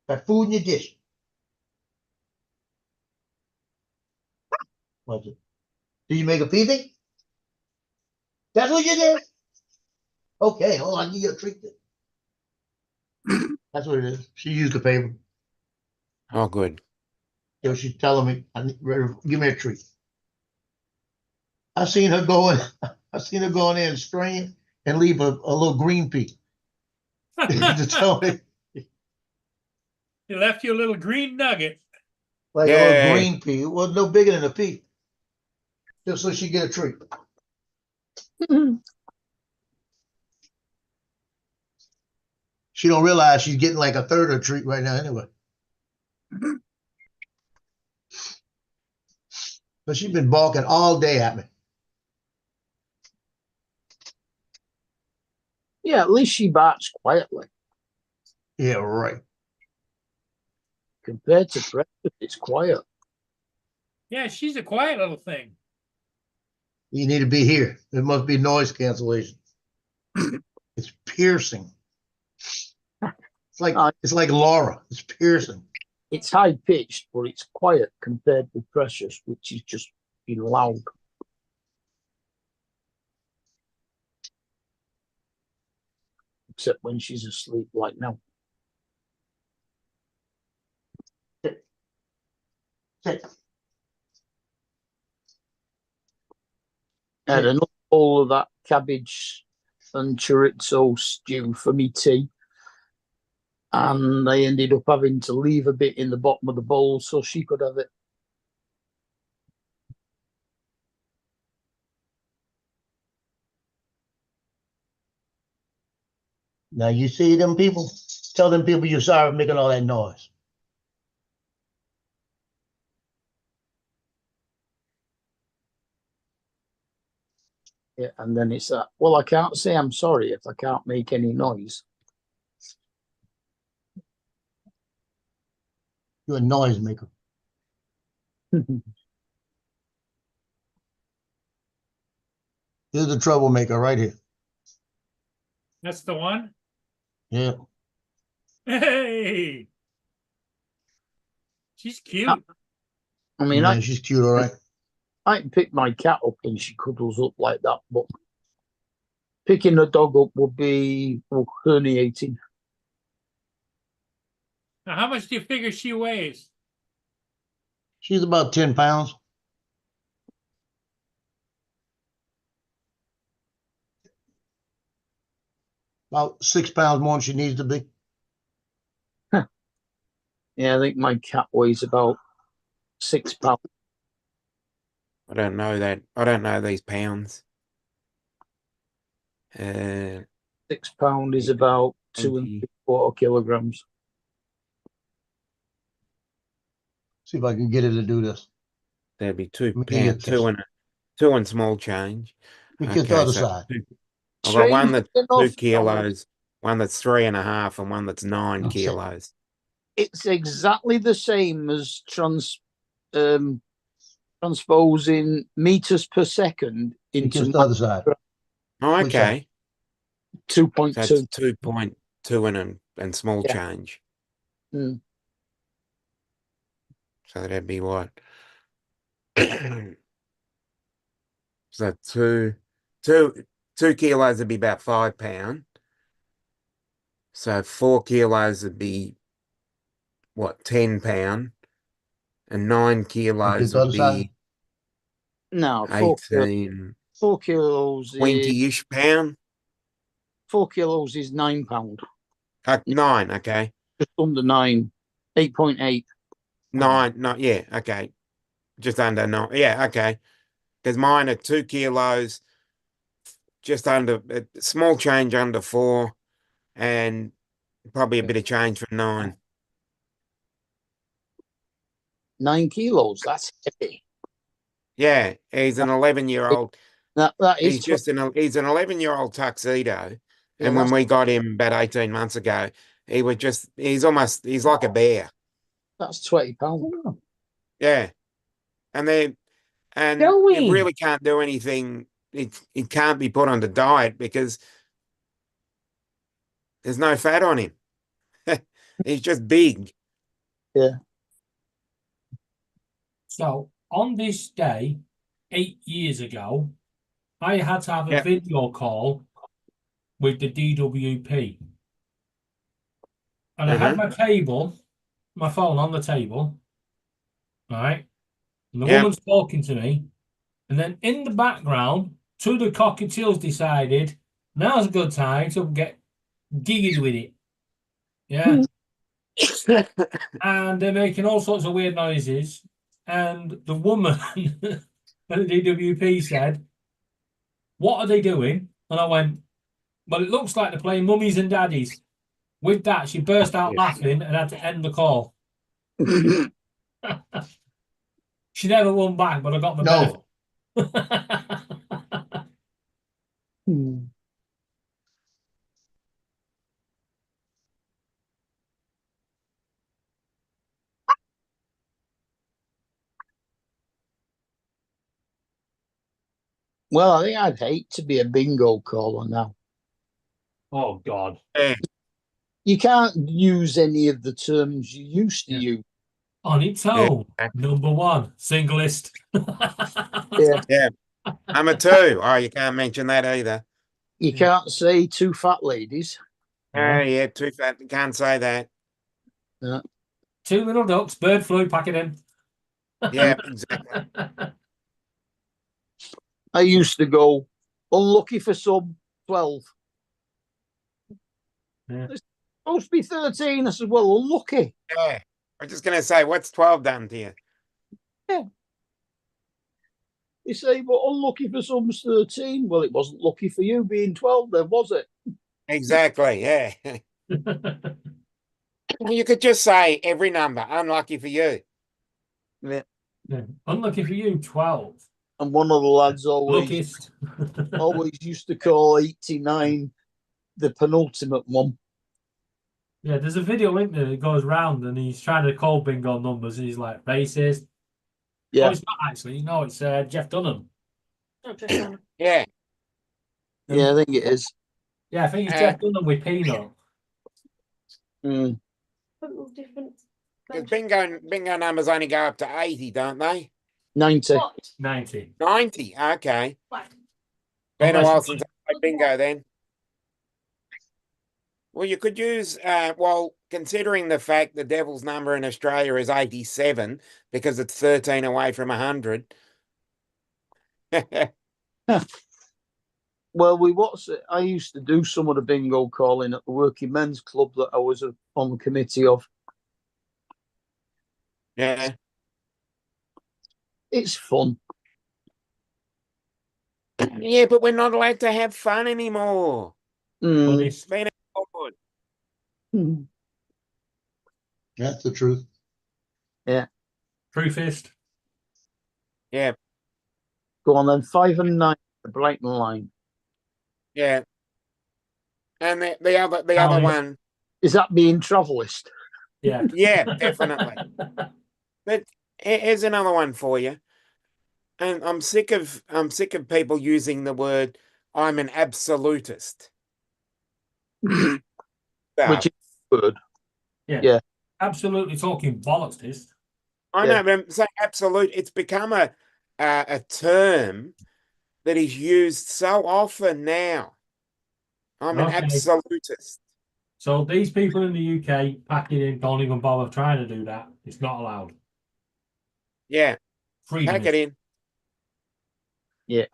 Got food in your dish. What's it? Did you make a peeping? That's what you did? Okay, hold on. I'll give you a treat then. That's what it is. She used the paper. oh, good. So she's telling me, give me a treat. I seen her go in. I seen her go in there and strain and leave a little green pea to tell me, He left you a little green nugget. like a little Yay. green pea. It was no bigger than a pea. Just so she get a treat. She don't realize she's getting like a third of a treat right now anyway. But she's been balking all day at me. Yeah, at least she barks quietly. Yeah, right. Compared to breakfast, it's quiet. Yeah, she's a quiet little thing. You need to be here. It must be noise cancellation. It's piercing. It's like Laura. It's piercing. It's high pitched, but it's quiet compared with Precious, which is just be loud. Except when she's asleep, like now. Sit. I had another bowl of that cabbage and chorizo stew for me tea. And I ended up having to leave a bit in the bottom of the bowl so she could have it. Now you see them people? Tell them people you're sorry for making all that noise. Yeah, and then it's that. Well, I can't say I'm sorry if I can't make any noise. You're a noise maker. Here's the troublemaker right here. That's the one? Yeah. Hey! She's cute. I mean, Man, she's cute, all right. I can pick my cat up and she cuddles up like that, but picking a dog up would be herniating. Now, how much do you figure she weighs? She's about 10 pounds. About 6 pounds more than she needs to be. Yeah, I think my cat weighs about 6 pounds. I don't know that. I don't know these pounds. 6 pound is about 20. 2.75 kilograms. See if I can get her to do this. That'd be 2 Let me get pounds, two this. and small change. Let me get the Okay, other so side. I've got one that's Strangely 2 enough, kilos, one that's 3.5, and one that's 9 Okay. kilos. it's exactly the same as transposing meters per second Let me into kiss the other side. Oh, Which side? okay. So 2.2. it's 2.2 and small Yeah. change. Mm. So that'd be what? So 2 kilos would be about 5 pounds. So 4 kilos would be what, 10 pounds, and 9 kilos the would other side? be No, 18, 4 kilos is 20-ish pound. 4 kilos is 9 pound. 9, okay. Just under 9. 8.8. 9, not yeah, okay. Just under 9. Yeah, okay. Because mine are 2 kilos, just under small change under 4, and probably a bit of change for 9. 9 kilos. That's heavy. Yeah, he's an 11-year-old. That is He's an 11-year-old tuxedo. Yeah, And when that's- we got him about 18 months ago, he's like a bear. that's 20 pounds. Yeah. And you Joey. really can't do anything. It can't be put on the diet because there's no fat on him. He's just big. So on this day, 8 years ago, I had to have a Yep. video call with the DWP. And I had my phone on the table, right? And the Yep. woman's talking to me. And then in the background, two of the cockatiels decided now's a good time to get giggity with it. Yeah. And they're making all sorts of weird noises. And the woman at the DWP said, "What are they doing?" And I went, "Well, it looks like they're playing mummies and daddies." With that, she burst out laughing and had to end the call. She never won back, but I got the No. benefit. Well, I think I'd hate to be a bingo caller now. Oh, God. You can't use any of the terms you used to use. On its own, number one, singlist. Yeah. Number 2. Oh, you can't mention that either. You can't say two fat ladies. Oh, yeah, too fat. Can't say that. 2 little ducks, bird flu, pack it in. Yeah, exactly. I used to go unlucky for some 12. Yeah. It's supposed to be 13. I said, well, unlucky. Yeah. I'm just going to say, what's 12 done to you? You say, well, unlucky for some's 13. Well, it wasn't lucky for you being 12 then, was it? Exactly, yeah. You could just say every number, unlucky for you. Yeah. Yeah. Unlucky for you, 12. And one of the lads Luckiest. always used to call 89 the penultimate one. Yeah, there's a video link there that goes round and he's trying to call bingo numbers and he's like, racist, Yeah. it's not actually. No, it's Jeff Dunham. Not just on Yeah. Yeah, I think it is. Yeah, I think it's Uh, Jeff Dunham with Peanut. Mm. total different. Because bingo numbers only go up to 80, don't they? 90. What? 90. 90. Okay. What? Been a Unless while you- since I played bingo then. Well, you could use, well, considering the fact the devil's number in Australia is 87 because it's 13 away from 100. Well, I used to do some of the bingo calling at the working men's club that I was on the committee of. Yeah. It's fun. Yeah, but we're not allowed to have fun anymore. But Mm. it's It's been awkward. Mm. That's the truth. Proofist. Yeah, Go on then. 5 and 9, the Brighton line. yeah. And the other Oh, yeah. one, Is that being Travelist? Yeah. yeah, definitely. But here's another one for you. And I'm sick of people using the word I'm an absolutist. Which Stuff. is good. Absolutely talking bollocks, this. I Yeah. know, but I'm saying absolute. It's become a term that is used so often now. I'm an Okay. absolutist. So these people in the UK packing in don't even bother trying to do that. It's not allowed. Yeah, Freedom pack is. it in. Yeah.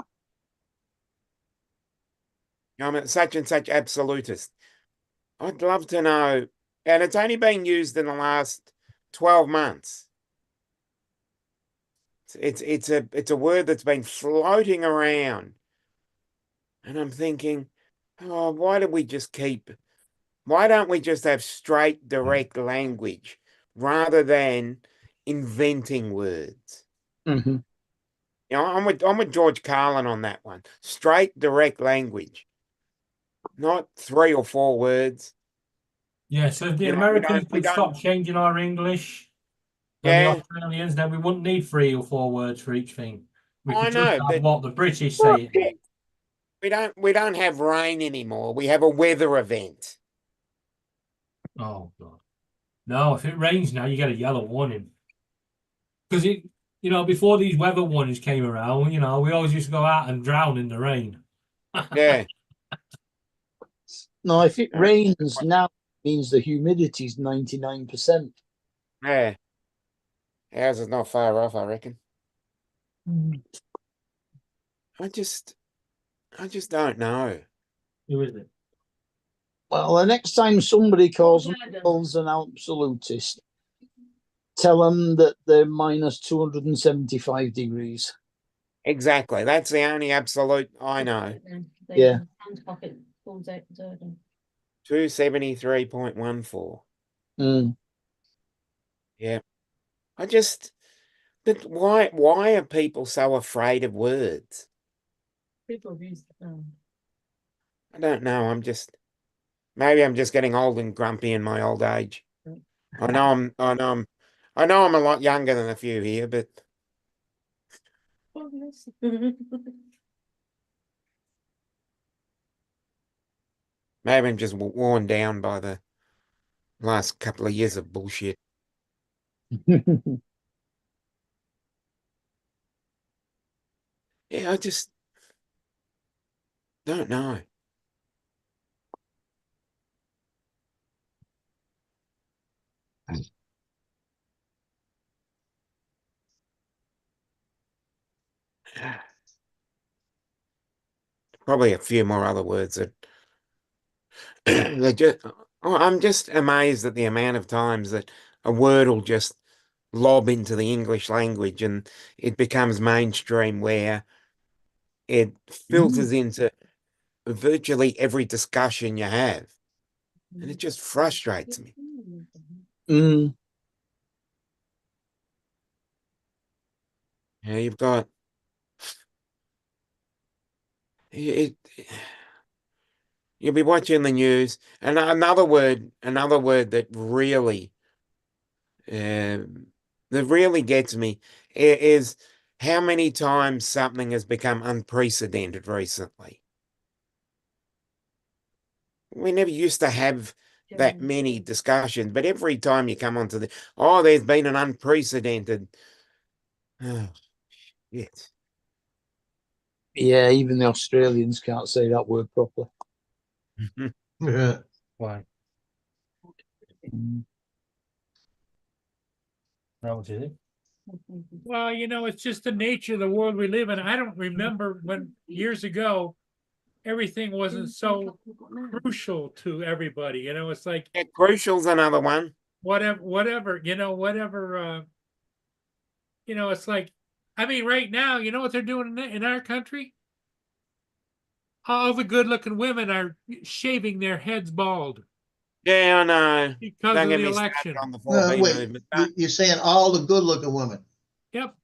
I'm a such and such absolutist. I'd love to know, and it's only been used in the last 12 months. It's a word that's been floating around, and I'm thinking, oh, why don't we just have straight, direct language rather than inventing words? Mm-hmm. You know, I'm with George Carlin on that one. Straight, direct language, not 3 or 4 words. Yeah, so if the You know, Americans we could don't. stop changing our English and the Yeah, Australians, then we wouldn't need 3 or 4 words for each thing. We I could just know, have but what the British say. yeah, we don't have rain anymore. We have a weather event. Oh God. No, if it rains now, you get a yellow warning. Because before these weather warnings came around, we always used to go out and drown in the rain. Yeah, No, if it Yeah. rains now, it means the humidity's 99%. yeah. Ours is not far off, I reckon. I just don't know. Who is it? Well, the next time somebody calls Jordan. themselves an absolutist, tell them that they're minus 275 degrees. Exactly. That's the only absolute I know. Yeah. Hand pocket full Jordan. 273.14. Mm. Yeah. But why are people so afraid of words? People have used I don't know. Maybe I'm just getting old and grumpy in my old age. I know I'm a lot younger than a few here, but maybe I'm just worn down by the last couple of years of bullshit. Yeah, I just don't know. Probably a few more other words that I'm just amazed at the amount of times that a word will just lob into the English language and it becomes mainstream where it filters into virtually every discussion you have. And it just frustrates me. Mm. You know, you've got it, you'll be watching the news, and another word that really that really gets me is how many times something has become unprecedented recently. We never used to have that many discussions, but every time you come onto there's been an unprecedented. Oh, shit. Yeah, even the Australians can't say that word properly. Yeah. Why? Mm. How much is it? Well, it's just the nature of the world we live in. I don't remember when years ago everything wasn't so crucial to everybody. It's like Yeah, Crucial's another one. whatever. It's like, I mean, right now, you know what they're doing in our country? All the good-looking women are shaving their heads bald Yeah, I know. because Don't of get the me started election. on the 4B Wait, movement. you're saying all the good-looking women. Yep.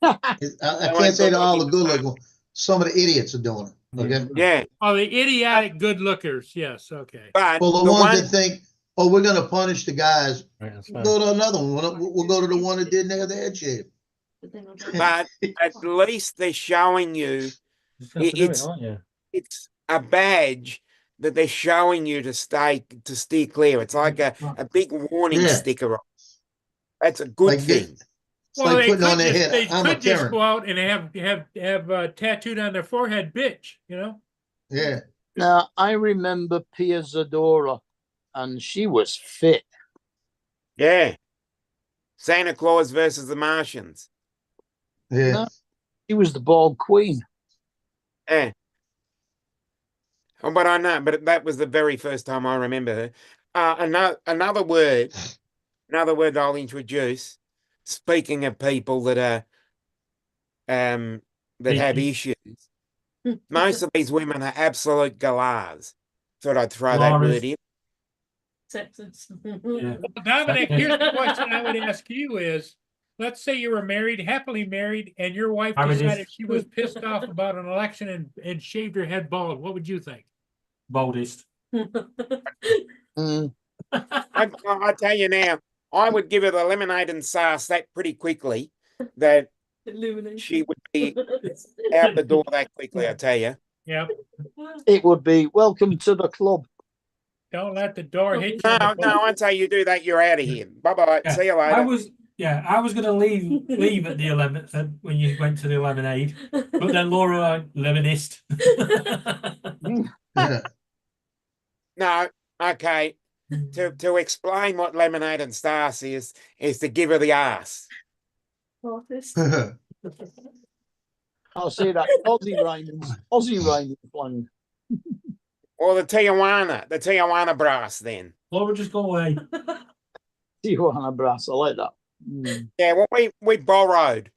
I They can't say that all the good-looking. good-looking. Some of the idiots are doing it. Okay. Yeah, Oh, the idiotic good lookers. Yes. Okay. but Well, the the ones one that think, oh, we're gonna punish the guys, Right, that's go to another one. We'll go to the one that didn't have their head shaved. but at least they're showing you Just have to do it, it's aren't you? it's a badge that they're showing you to steer clear. It's like a big warning Yeah. sticker. That's a good Like thing. It's like putting on their head, They I'm a could just Karen. go out and have tattooed on their forehead, bitch. Yeah. Now, I remember Pia Zadora, and she was fit. Yeah. Santa Claus versus the Martians. Yeah. No, she was the bald queen. Yeah. Oh, but I know, but that was the very first time I remember her. Another word that I'll introduce. Speaking of people that are that have issues, most of these women are absolute galahs. Thought I'd throw that Laura's- word in. Acceptance. Yeah. Dominic, here's the question I would ask you is, let's say you were married, happily married, and your wife I mean, decided she was pissed off about an election and shaved her head bald. What would you think? Boldest. Mm. I tell you now, I would give her the lemonade and sauce that pretty quickly. That she would be out the door that quickly. I tell you. Yep. It would be welcome to the club. Don't let the door hit you. No, I'd say you do that, you're out of here. Bye bye. Yeah, See you later. I was going to leave at the 11th when you went to the lemonade, but then Laura lemonist. Yeah. No, okay. To explain what lemonade and stars is to give her the ass. Artist. I'll say that Aussie rhyming slang. Or the Tijuana brass then. Laura, just go away. Tijuana brass. I like that. Mm. Yeah, well, we borrowed.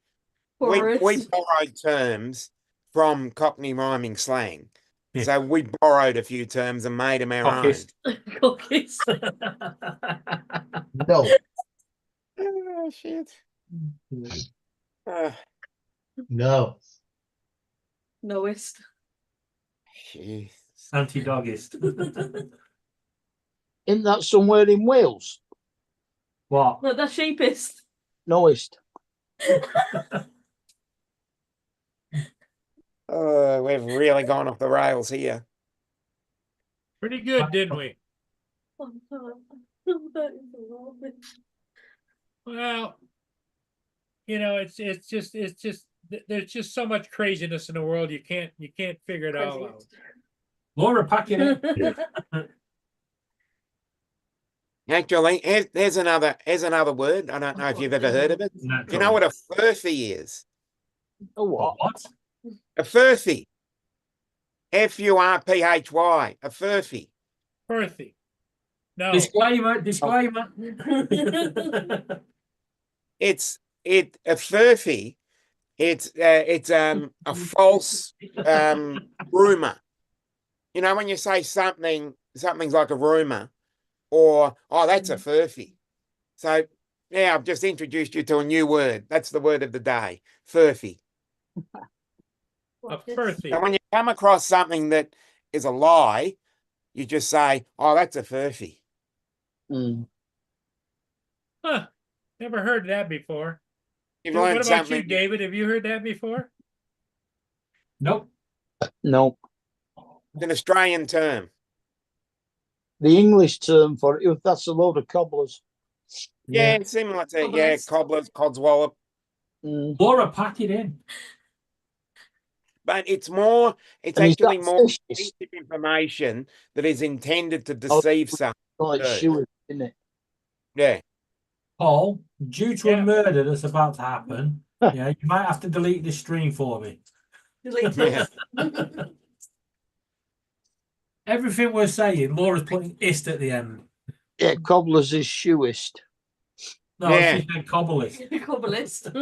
We Forest. borrowed terms from Cockney rhyming slang. Yeah. So we borrowed a few terms and made them our Cockist. Cookies. No. own. Oh, shit. No. Knowest. Jeez. Anti-doggist. Isn't that somewhere in Wales? What? No, that's sheepist. Knowest. Oh, we've really gone off the rails here. Pretty good, didn't we? Oh, no. That is lovely. Well, it's just there's just so much craziness in the world. You can't figure it all out. Laura, pack it. Actually, here's another word. I don't know if you've ever heard of it. Do you know what a furphy is? A what? What? A furphy. Furphy. A furphy. Earthy. No. Disclaimer. A furphy. It's a false rumor. You know, when you say something's like a rumor, or that's a furphy. So yeah, I've just introduced you to a new word. That's the word of the day. Furphy. A furphy. So when you come across something that is a lie, you just say, "Oh, that's a furphy." Mm. Huh. Never heard that before. You've What learned about you, something. David? Have you heard that before? Nope. No, It's an Australian term. the English term for it, that's a load of cobblers. Yeah, it's similar to Cobblers. cobblers, codswallop, Mm. Laura, pack it in. but it's more. It's And is actually that more fish? piece of information that is intended to Oh, deceive someone. Like Right. shoe, isn't it? Yeah. Paul, due to Yeah. a murder that's about to happen, yeah, you might have to delete the stream for me. Delete Yeah. it. Everything we're saying, Laura's putting ist at the end. Yeah, cobblers is shoeist. No, Yeah. she said cobblist. Cobblist.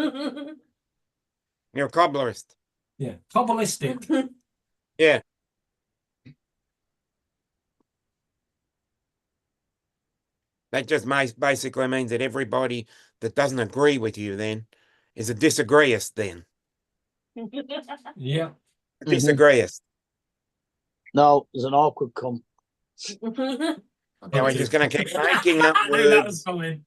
You're a cobblerist. Yeah, cobblistic. Yeah. That just basically means that everybody that doesn't agree with you then is a disagreeist then. Yeah. A Mhm. disagreeist. No, there's an awkward cunt. Now we're just going to keep making up I knew that was words. coming.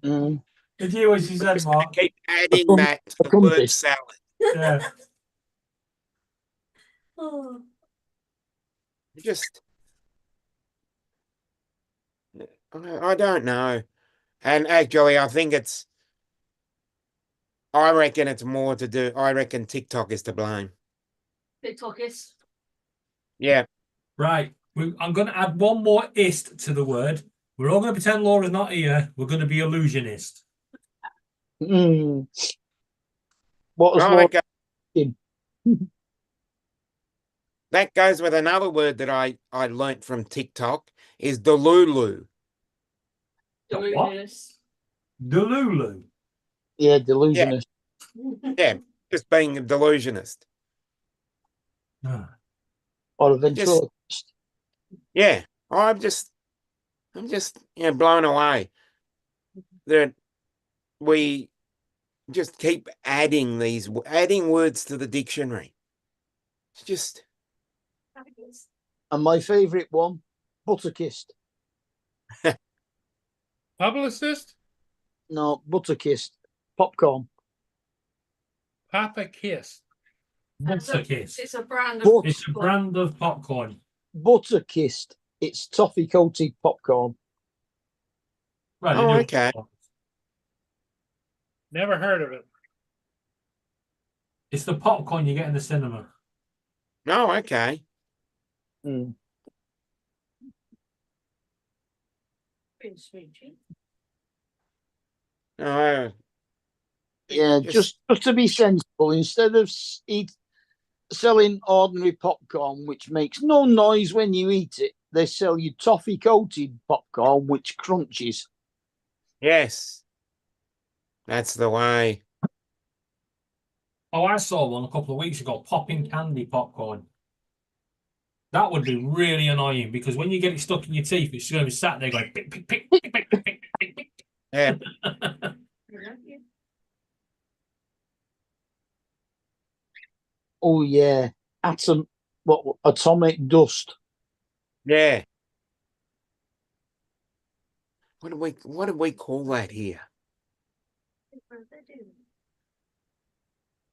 Mm. Did you what she said, Just gonna Mark? keep adding cunt- that to a the word cuntist. salad. Yeah. Oh. Just, I don't know. And actually, I reckon it's more to do, I reckon TikTok is to blame. TikTokist. Yeah. Right. I'm going to add one more ist to the word. We're all going to pretend Laura's not here. We're going to be illusionist. Mm. What was Oh, Laura? that goes with another word that I learnt from TikTok is Delulu. Deluders. Delulu. Yeah, delusionist. Yeah, just being a delusionist. Ah. Or a ventriloquist. Yeah, I'm just blown away that we just keep adding words to the dictionary. It's just And my favourite one, butterkist. Publicist? No, butterkist. Popcorn. Papa Kiss. What's a kiss? It's a brand of. But- It's a brand of popcorn. Butterkist. It's toffee coated popcorn. Right. Oh, they do. okay. Never heard of it. It's the popcorn you get in the cinema. Oh, okay. Mm. Oh, Yeah, just to be sensible, instead of selling ordinary popcorn, which makes no noise when you eat it, they sell you toffee coated popcorn, which crunches. yes. That's the way. Oh, I saw one a couple of weeks ago, popping candy popcorn. That would be really annoying because when you get it stuck in your teeth, it's going to be sat there going pick, pick, pick, pick, pick, pick, pick, pick. Yeah. Oh yeah, atomic dust. Yeah. What do we call that here?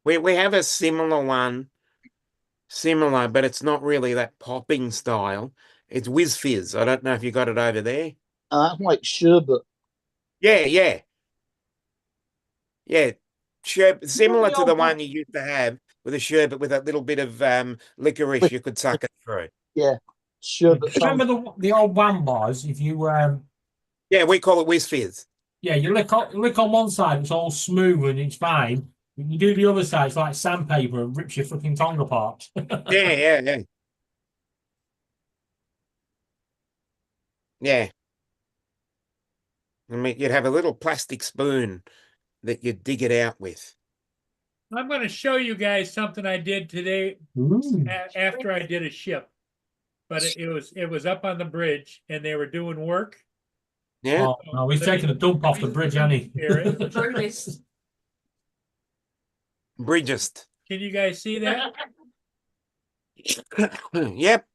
We have a similar one. Similar, but it's not really that popping style. It's Whiz Fizz. I don't know if you got it over there. That's like sherbet. Yeah, yeah. Yeah. Similar to the old one you used to have with a sherbet with a little bit of licorice you could suck it through. Yeah, sherbet. Remember the old Wham bars? If you Yeah, we call it Whiz Fizz. yeah, you lick on one side, it's all smooth and it's fine. You do the other side, it's like sandpaper and rips your fucking tongue apart. Yeah, yeah, yeah. Yeah. I mean, you'd have a little plastic spoon that you'd dig it out with. I'm going to show you guys something I did today Ooh. after I did a ship. But it was up on the bridge and they were doing work. Yeah. Oh, no, he's taking a dump off the bridge, hasn't he? Brutalist. Bridgest. Can you guys see that? Yep.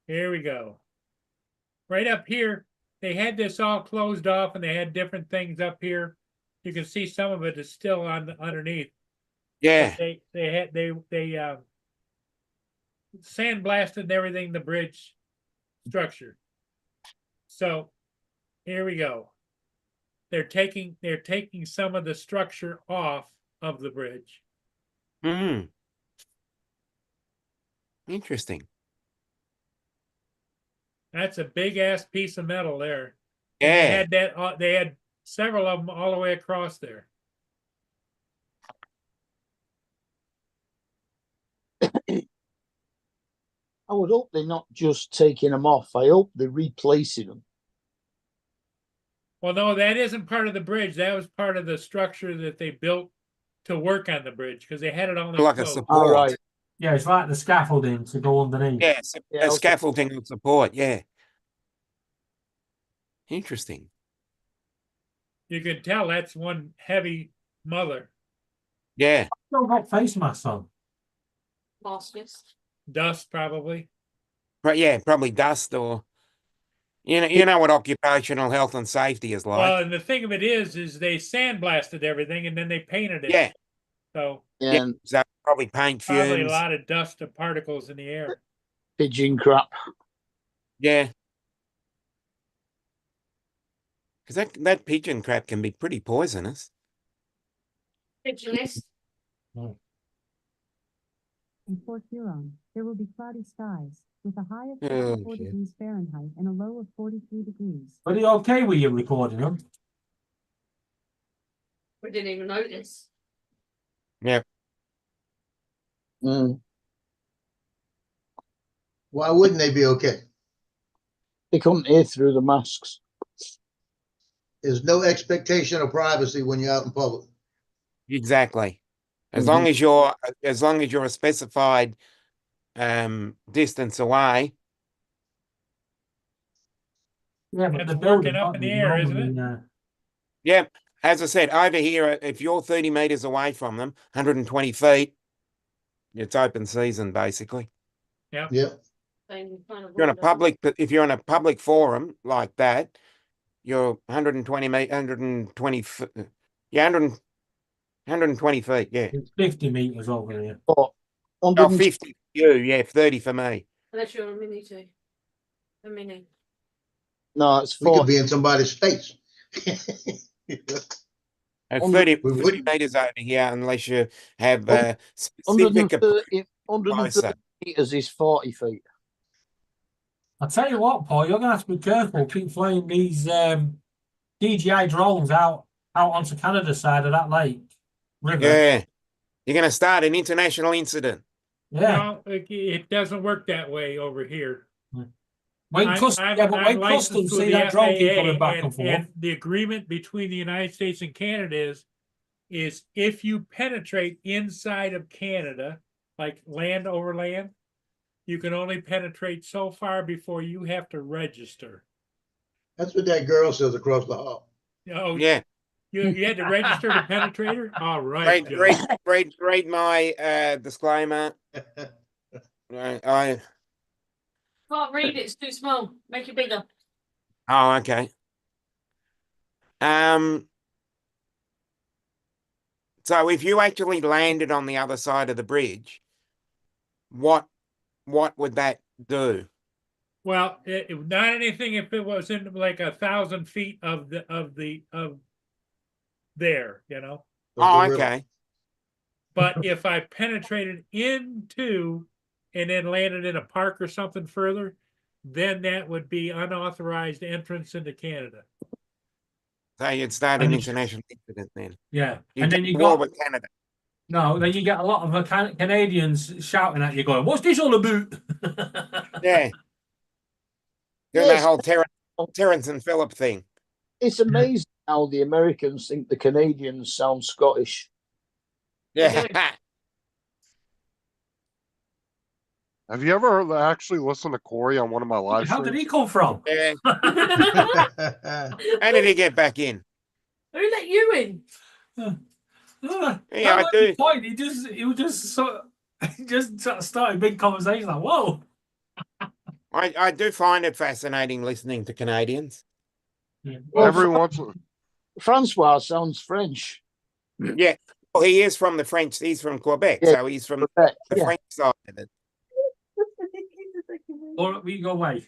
Here we go. Right up here they had this all closed off and they had different things up here. You can see some of it is still on underneath. Yeah. But they sandblasted and everything, the bridge structure. So here we go. They're taking some of the structure off of the bridge. Hmm. Interesting. That's a big ass piece of metal there. And Yeah. they had that. They had several of them all the way across there. I would hope they're not just taking them off. I hope they're replacing them. Well, no, that isn't part of the bridge. That was part of the structure that they built to work on the bridge because they had it all Like a enclosed. support. All right. Yeah, it's like the scaffolding to go underneath. Yeah, Yeah, a also- scaffolding of support. Yeah. Interesting. You can tell that's one heavy mother. Yeah. Still got face masks on. Baskets. Dust probably. But yeah, probably dust or you know what occupational health and safety is like. Well, and the thing of it is they sandblasted everything and then they painted it. Yeah. So Yeah. And So probably paint probably a fumes. lot of dust and particles in the air. pigeon crap. Yeah. Because that pigeon crap can be pretty poisonous. Pigeonist. In Port Huron, there will be cloudy skies, with a high of Oh, 34 shit. degrees Fahrenheit and a low of 43 degrees. Are they okay with you recording them? We didn't even notice. Mm. Why wouldn't they be okay? They couldn't hear through the masks. There's no expectation of privacy when you're out in public. Exactly. As Mhm. long as you're a specified distance away. Yeah, but That's the working building up in the air, isn't it? Yeah. As I said, over here, if you're 30 meters away from them, 120 feet, it's open season basically. Yep. Same kind of If you're window. if you're in a public forum like that, you're 120 120 feet, yeah. It's 50 meters over here. But Oh, 100 50 for you, yeah, 30 for me. Unless you're a mini too. A mini. no, it's We could 40. be in somebody's face. At Under- 30, we 30 wouldn't- meters over here, unless you have Un- specific 130, 130 closer. meters is 40 feet. I tell you what, Paul, you're gonna have to be careful. Keep flying these DJI drones out onto Canada side of that lake river. Yeah. You're going to start an international incident. Yeah. No, it doesn't work that way over here. When I'm customs licensed see through that the drone keep FAA, coming back and forth. and the agreement between the United States and Canada is if you penetrate inside of Canada, like land over land, you can only penetrate so far before you have to register. That's what that girl says across the hall. Oh, Yeah. you had to register to penetrate her? All right, Joe. Read my disclaimer. I Can't read it, it's too small. Make it bigger. Oh, okay. So if you actually landed on the other side of the bridge, what would that do? Well, not anything if it was in like 1,000 feet of there, you know. Oh, The river. okay. But if I penetrated into and then landed in a park or something further, then that would be unauthorized entrance into Canada. So you'd start And an you- international incident then. Yeah. You'd And then go you to war got with Canada. no, then you get a lot of Canadians shouting at you, going, "What's this all about?" Yeah. Doing Yes. that whole Terrence and Phillip thing. It's amazing how the Americans think the Canadians sound Scottish. Yeah. Have you ever actually listened to Corey on one of my live How did streams? he come from? Yeah. Who How did he get back in? let you in? Yeah, That I was do. the point. He was just sort of started a big conversation like, "Whoa." I do find it fascinating listening to Canadians. Well, Every once, Francois sounds French. Yeah. Well, he is from the French. He's from Quebec, Yeah, so he's from Quebec, the yeah. French side of it. Or we go away.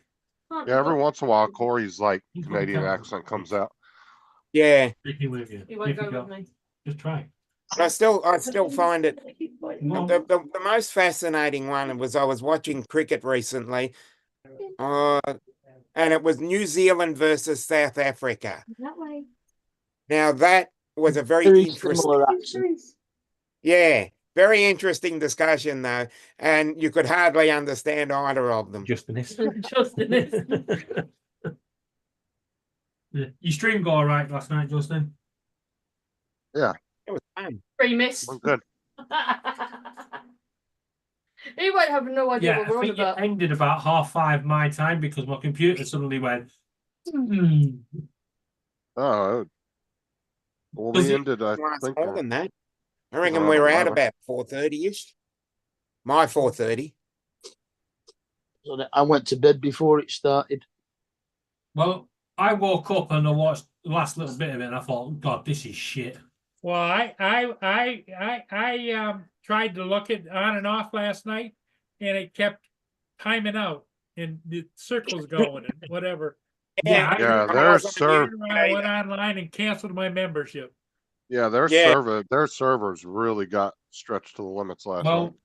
yeah, every once in a while, Corey's like Canadian accent comes out. Yeah. Taking with you. He won't If you go got- with me. Just try. But I still find it Well, the most fascinating one was I was watching cricket recently, and it was New Zealand versus South Africa. That way. Now that was a very Very interesting, similar accent. yeah, very interesting discussion though, and you could hardly understand either of them. just in this. Justin is. Yeah. You streamed all right last night, Justin. It was fun. Free missed. I'm good. He won't have no idea Yeah, what I we're on think it about. ended about 5:30 my time because my computer suddenly went. "Hmm." Oh, well, Does we it ended. I Well, it's think. more than that. I reckon around we were at 11. about 4:30ish. My 4:30. So that I went to bed before it started. Well, I woke up and I watched the last little bit of it and I thought, God, this is shit. Well, I tried to look it on and off last night, and it kept timing out and the circles going and whatever. Yeah, Yeah, I their wasn't server. Turned around, I went online and canceled my membership. Yeah, Yeah. their servers really got stretched to the limits last night. Well,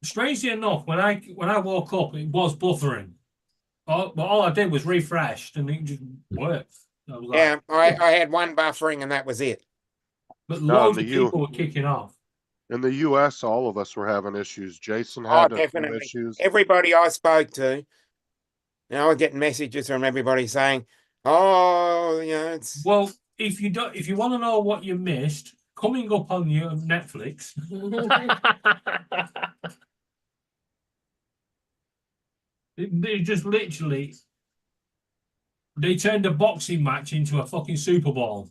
strangely enough, when I woke up, it was buffering. But all I did was refreshed and it just worked. I was like, Yeah, I had one buffering and that was it. but No, loads the of U- people were kicking off. In the US, all of us were having issues. Jason Oh, had a few definitely. issues. Everybody I spoke to, I was getting messages from everybody saying, "Oh, it's Well, if you want to know what you missed, coming up on your Netflix." They just literally they turned a boxing match into a fucking Super Bowl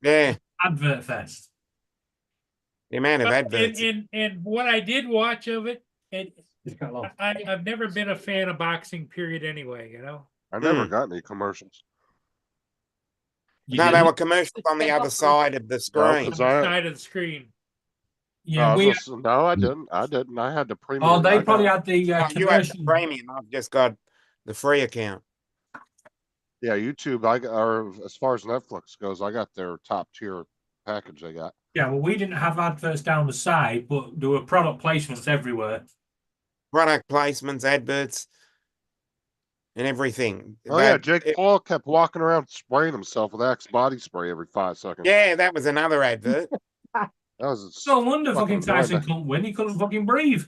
yeah." advert fest. The amount of adverts. And what I did watch of it, and I've never been a fan of boxing, period. Anyway, you know. I never Hmm. got any commercials. You No, they didn't? were commercials on the other side of the No, screen. 'cause Side of the screen. Yeah, no, I didn't. I didn't. I had the premium. oh, they I probably got- had the Oh, you have commercial. the premium. I've just got the free account. Yeah, YouTube. Or as far as Netflix goes, I got their top tier package. They got. Yeah, well, we didn't have adverts down the side, but there were product placements everywhere. Product placements, adverts, and everything. Oh yeah, But Jake Paul kept walking around spraying himself with Axe body spray every 5 seconds. yeah, that was another advert. That was No wonder fucking fucking Tyson annoying. couldn't win. He couldn't fucking breathe.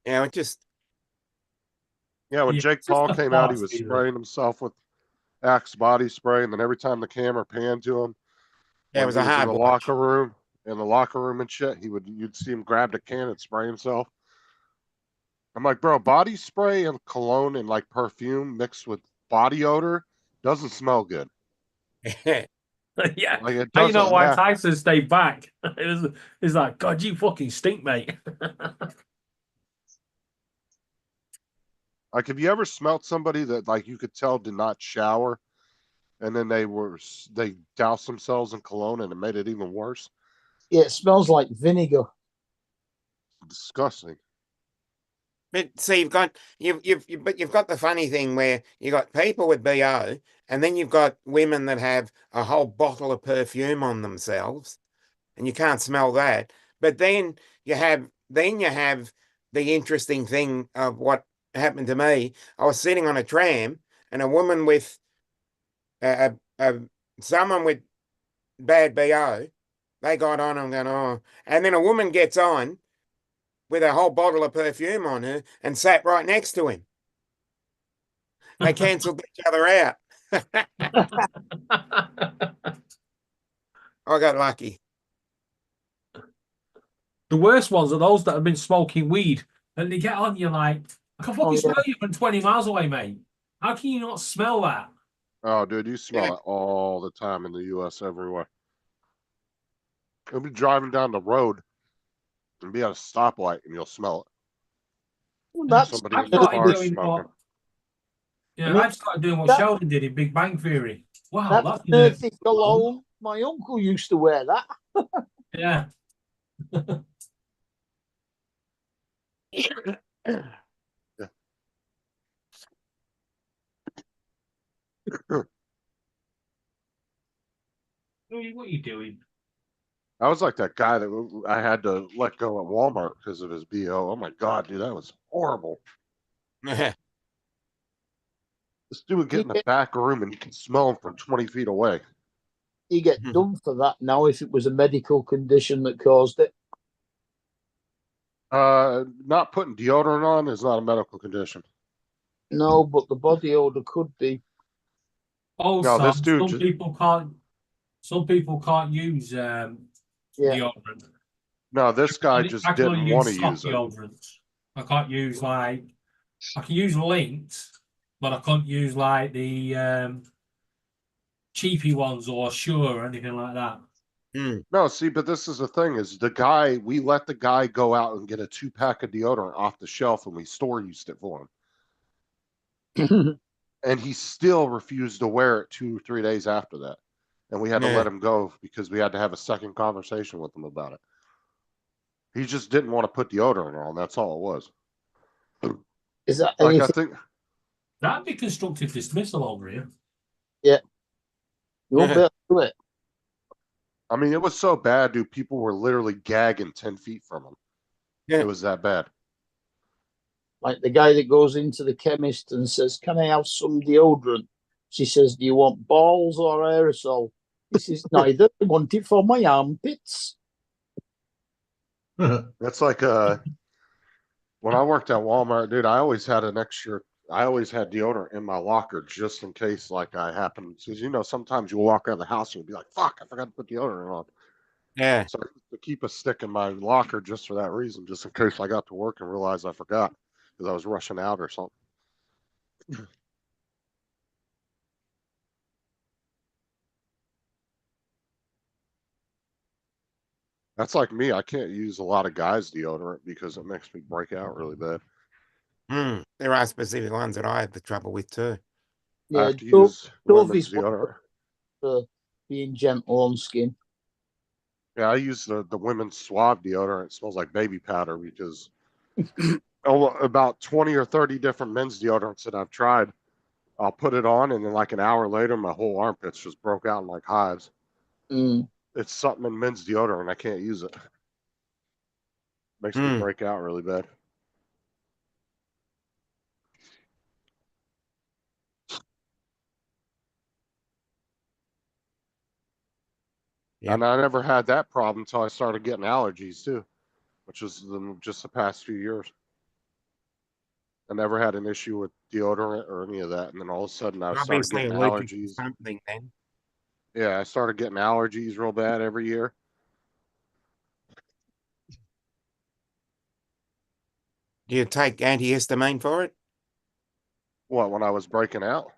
Yeah, it just Yeah, when Yeah, Jake it's just Paul the came out, he farce, was either. spraying himself with Axe body spray, and then every time the camera panned to him, Yeah, it when was he a in hard the watch. locker room, and shit, you'd see him grab the can and spray himself. I'm like, bro, body spray and cologne and like perfume mixed with body odor doesn't smell good. Yeah. Like it How you know doesn't why match. Tyson stayed back? It's like, God, you fucking stink, mate. Like, have you ever smelt somebody that like you could tell did not shower, and then they doused themselves in cologne and it made it even worse? Yeah, it smells like vinegar. Disgusting. But see, you've got the funny thing where you got people with BO, and then you've got women that have a whole bottle of perfume on themselves, and you can't smell that. But then you have the interesting thing of what happened to me. I was sitting on a tram, and a woman with someone with bad BO, they got on. I'm going, oh, and then a woman gets on with a whole bottle of perfume on her and sat right next to him. They cancelled each other out. I got lucky. The worst ones are those that have been smoking weed and they get on you like, I can fucking yeah. smell you from 20 miles away, mate. How can you not smell that? Oh, dude, you smell Yeah. it all the time in the U.S. everywhere. You'll be driving down the road and be at a stoplight and you'll smell it. That's Somebody I in the started car doing smoking. Yeah, I mean, I've started doing what that- Sheldon did in Big Bang Theory. Wow, That that's Earthy cologne. My uncle used to wear that. yeah. Louis, what are you doing? I was like that guy that I had to let go at Walmart because of his BO. Oh my god, dude, that was horrible. This dude would get in the back room and you can smell him from 20 feet away. You get done for that now if it was a medical condition that caused it. Not putting deodorant on is not a medical condition. No, but the body odor could be. Also, this dude some just- people can't. Some people can't use Yeah. deodorant. No, this guy just I can only didn't want to use soft use it. deodorants. I can't use like I can use Lynx, but I can't use like the cheapy ones or Sure or anything like that. No, see, but this is the thing: is the guy we let the guy go out and get a 2-pack of deodorant off the shelf, and we store used it for him, and he still refused to wear it 2 or 3 days after that, and we had to Yeah. let him go because we had to have a second conversation with him about it. He just didn't want to put deodorant on. That's all it was. Is that Like anything? I think, That'd be constructive dismissal over here. You won't be able to do it. I mean, it was so bad, dude. People were literally gagging 10 feet from him. Yeah. It was that bad. Like the guy that goes into the chemist and says, "Can I have some deodorant?" She says, "Do you want balls or aerosol?" He says, "Neither. I want it for my armpits." That's like when I worked at Walmart, dude, I always had deodorant in my locker just in case like I happened because sometimes you walk out of the house and you'll be like, fuck, I forgot to put deodorant on. Yeah. So I used to keep a stick in my locker just for that reason, just in case I got to work and realized I forgot because I was rushing out or something. That's like me. I can't use a lot of guys' deodorant because it makes me break out really bad. There are specific ones that I have the trouble with too. I Yeah, have to use Dove women's is one deodorant. for being gentle on skin. Yeah, I use the women's Suave deodorant. It smells like baby powder because about 20 or 30 different men's deodorants that I've tried, I'll put it on and then like an hour later, my whole armpits just broke out in like hives. It's something in men's deodorant. I can't use it. Makes me break out really bad. Yeah. And I never had that problem until I started getting allergies too, which was just the past few years. I never had an issue with deodorant or any of that. And then all of a sudden I started Obviously getting allergic to allergies. something then. Yeah, I started getting allergies real bad every year. Do you take antihistamine for it? What, when I was breaking out?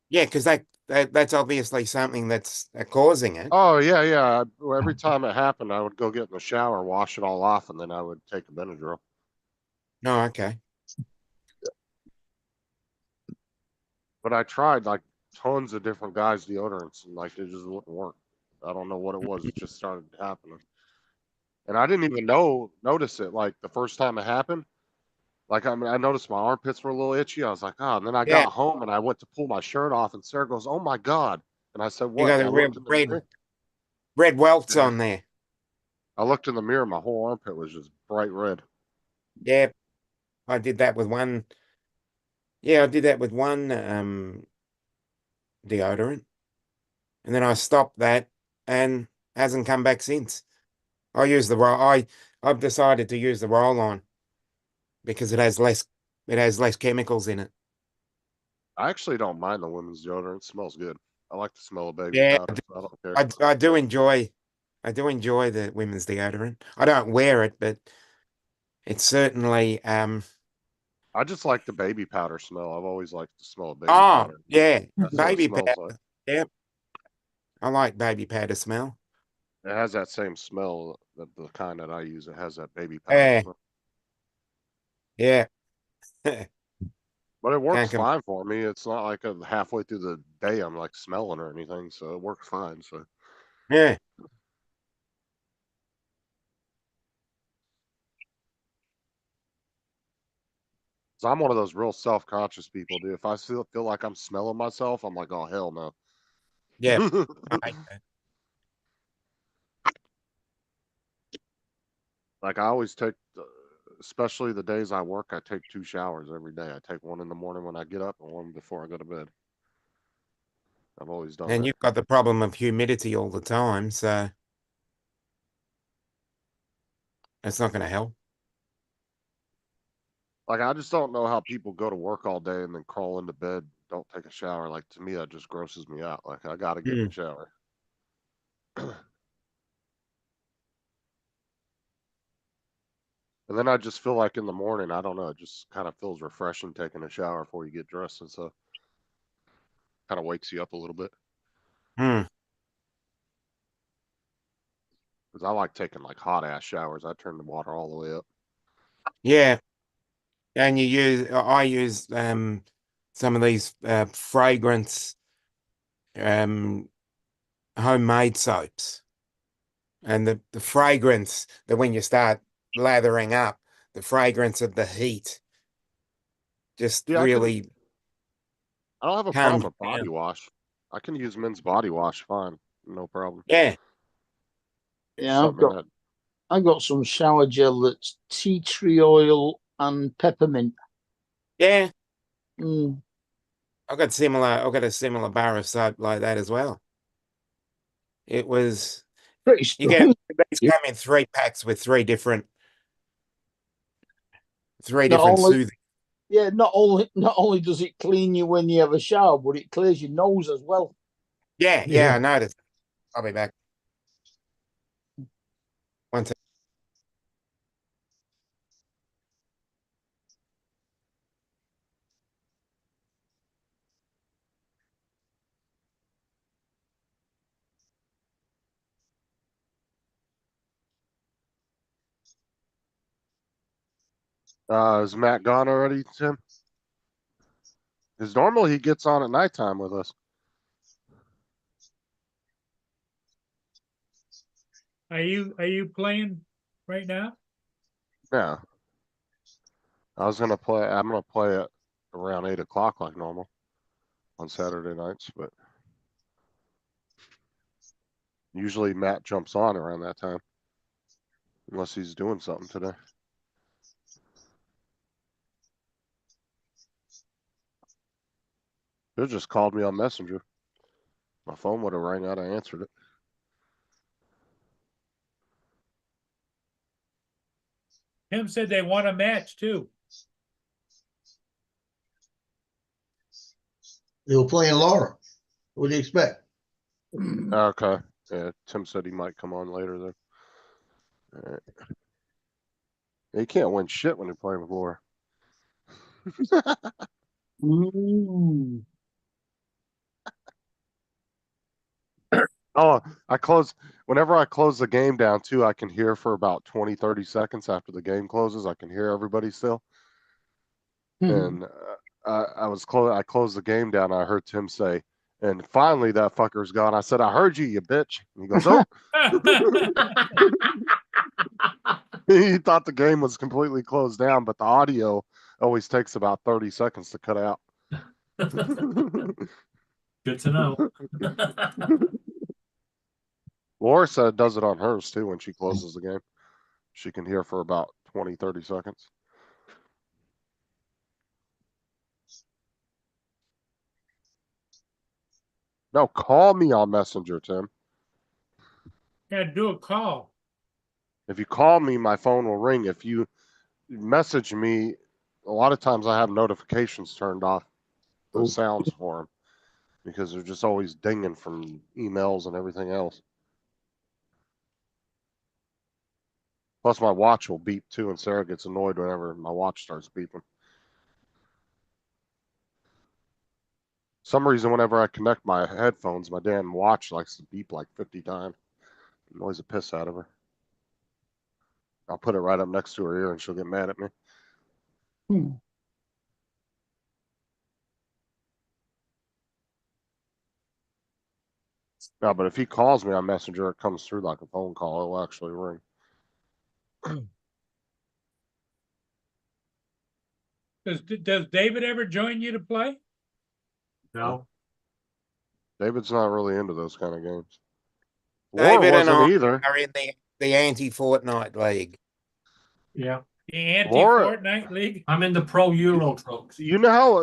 Yeah, because that's obviously something that's causing it. Oh, yeah. Every time it happened, I would go get in the shower, wash it all off, and then I would take a Benadryl. No, okay. But I tried like tons of different guys' deodorants, and like it just wouldn't work. I don't know what it was. It just started happening, and I didn't even notice it. Like the first time it happened, like I noticed my armpits were a little itchy. I was like, oh. And then I Yeah. got home and I went to pull my shirt off, and Sarah goes, "Oh my god!" And I said, You "What?" got And the I looked in the mirror. red welts Yeah. on there. I looked in the mirror. My whole armpit was just bright red. Yeah, I did that with one. Yeah, I did that with one deodorant, and then I stopped that, and hasn't come back since. I use the roll. I've decided to use the roll-on because it has less chemicals in it. I actually don't mind the women's deodorant. It smells good. I like the smell of baby Yeah, powder. So I don't care. I do enjoy the women's deodorant. I don't wear it, but it's certainly I just like the baby powder smell. I've always liked the smell of baby oh powder. yeah, That's what it baby smells powder. like. Yeah, I like baby powder smell. It has that same smell, the kind that I use. It has that baby powder Yeah. smell. Yeah. But it works com- fine for me. It's not like halfway through the day I'm like smelling or anything, so it works fine. So Yeah. so I'm one of those real self-conscious people, dude. If I feel like I'm smelling myself, I'm like, oh hell no. Yeah. I hate that. Like I always take, especially the days I work, I take 2 showers every day. I take one in the morning when I get up and one before I go to bed. I've always done And that. you've got the problem of humidity all the time, so it's not going to help. Like I just don't know how people go to work all day and then crawl into bed, don't take a shower. Like to me, that just grosses me out. Like I gotta get in the shower. And then I just feel like in the morning, I don't know, it just kind of feels refreshing taking a shower before you get dressed and stuff. Kind of wakes you up a little bit. Hmm. Because I like taking like hot ass showers. I turn the water all the way up. Yeah. And I use some of these fragrance homemade soaps. And the fragrance that when you start lathering up, the fragrance of the heat just Yeah, really I don't have a problem calms with you body down. wash. I can use men's body wash fine. No problem. Yeah. Yeah, Something that I've got some shower gel that's tea tree oil and peppermint. Yeah. Mm, I've got a similar bar of soap like that as well. It was pretty you get strong. these come in 3 packs with three different Not only, soothing. yeah, not only does it clean you when you have a shower, but it clears your nose as well. Yeah, I noticed. I'll be back. One second. is Matt gone already, Tim? Because normally he gets on at nighttime with us. Are you playing right now? Yeah. I'm gonna play it around 8 o'clock like normal on Saturday nights, but usually Matt jumps on around that time. Unless he's doing something today. He just called me on Messenger. My phone would have rang out. I answered it. Tim said they want a match too. They were playing Laura. What do you expect? Okay. Yeah, Tim said he might come on later though. All right. You can't win shit when you're playing with Laura. Mm. Oh, whenever I close the game down too, I can hear for about 20, 30 seconds after the game closes. I can hear everybody still. And I closed the game down. I heard Tim say, and finally that fucker's gone. I said, I heard you, you bitch. And he goes, oh. He thought the game was completely closed down, but the audio always takes about 30 seconds to cut out. Good to know. Laura said it does it on hers too when she closes the game. She can hear for about 20, 30 seconds. No, call me on Messenger, Tim. Yeah, do a call. If you call me, my phone will ring. If you message me, a lot of times I have notifications turned off, the sounds for them, because they're just always dinging from emails and everything else. Plus, my watch will beep too, and Sarah gets annoyed whenever my watch starts beeping. Some reason, whenever I connect my headphones, my damn watch likes to beep like 50 times. It annoys the piss out of her. I'll put it right up next to her ear, and she'll get mad at me. No, but if he calls me on Messenger, it comes through like a phone call. It will actually ring. Does David ever join you to play? No. David's not really into those kind of games. Laura David and wasn't I either. are in the anti-Fortnite league. Yeah. The Laura- anti-Fortnite League? I'm in the Pro Euro trucks. You know how?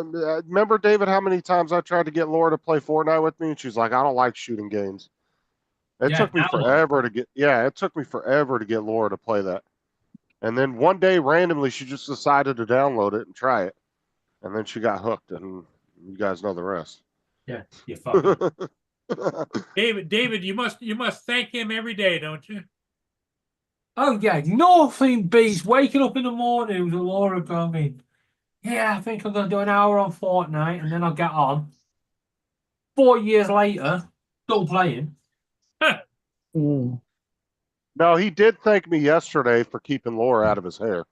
Remember, David, how many times I tried to get Laura to play Fortnite with me, and she's like, "I don't like shooting games." It Yeah, took me download. forever to get. Yeah, it took me forever to get Laura to play that. And then one day, randomly, she just decided to download it and try it, and then she got hooked, and you guys know the rest. Yeah, you fucker. David, you must thank him every day, don't you? Oh yeah, nothing beats waking up in the morning with Laura going, yeah, I think I'm gonna do an hour on Fortnite and then I'll get on. 4 years later, still playing. Mm. No, he did thank me yesterday for keeping Laura out of his hair.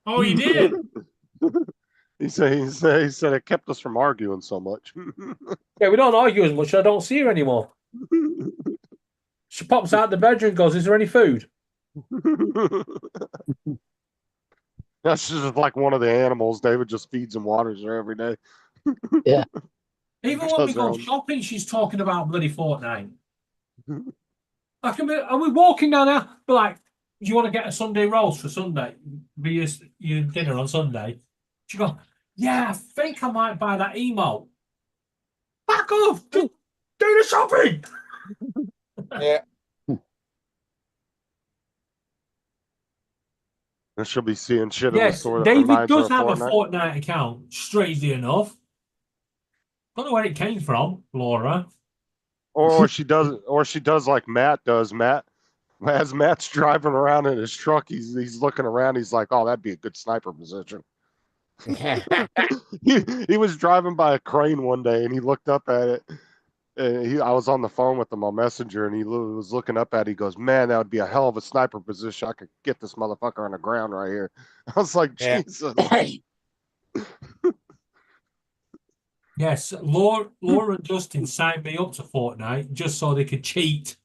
Oh, he did. He said it kept us from arguing so much. Yeah, we don't argue as much. I don't see her anymore. She pops out the bedroom and goes, is there any food? That's just like one of the animals. David just feeds and waters her every day. Even when we go shopping, she's talking about bloody Fortnite. Are we walking down there? But like, do you want to get a Sunday roast for Sunday? Be your dinner on Sunday? She goes, yeah, I think I might buy that emote. Back off! Do the shopping! Yeah. And she'll be seeing shit in the Yes, store that David reminds her does of have a Fortnite. Fortnite account, strangely enough. Don't know where it came from, Laura. Or she does like Matt does. As Matt's driving around in his truck, he's looking around. He's like, "Oh, that'd be a good sniper position." he was driving by a crane one day, and he looked up at it. And I was on the phone with him on Messenger, and he was looking up at it. He goes, "Man, that would be a hell of a sniper position. I could get this motherfucker on the ground right here." I was like, Yeah. "Jesus." Yes, Laura and Justin signed me up to Fortnite just so they could cheat.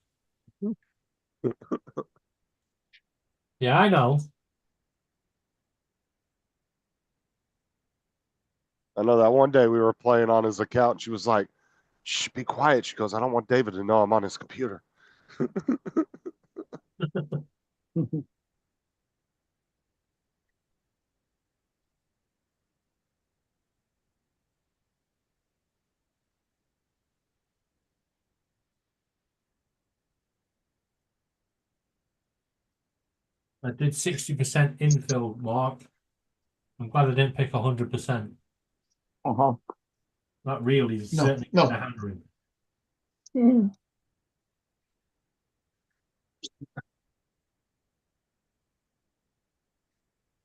Yeah, I know. I know that one day we were playing on his account, and she was like, "Shh, be quiet." She goes, "I don't want David to know I'm on his computer." I did 60% infill, Mark. I'm glad I didn't pick 100%. Uh-huh. That really is No, certainly no. a hammering. You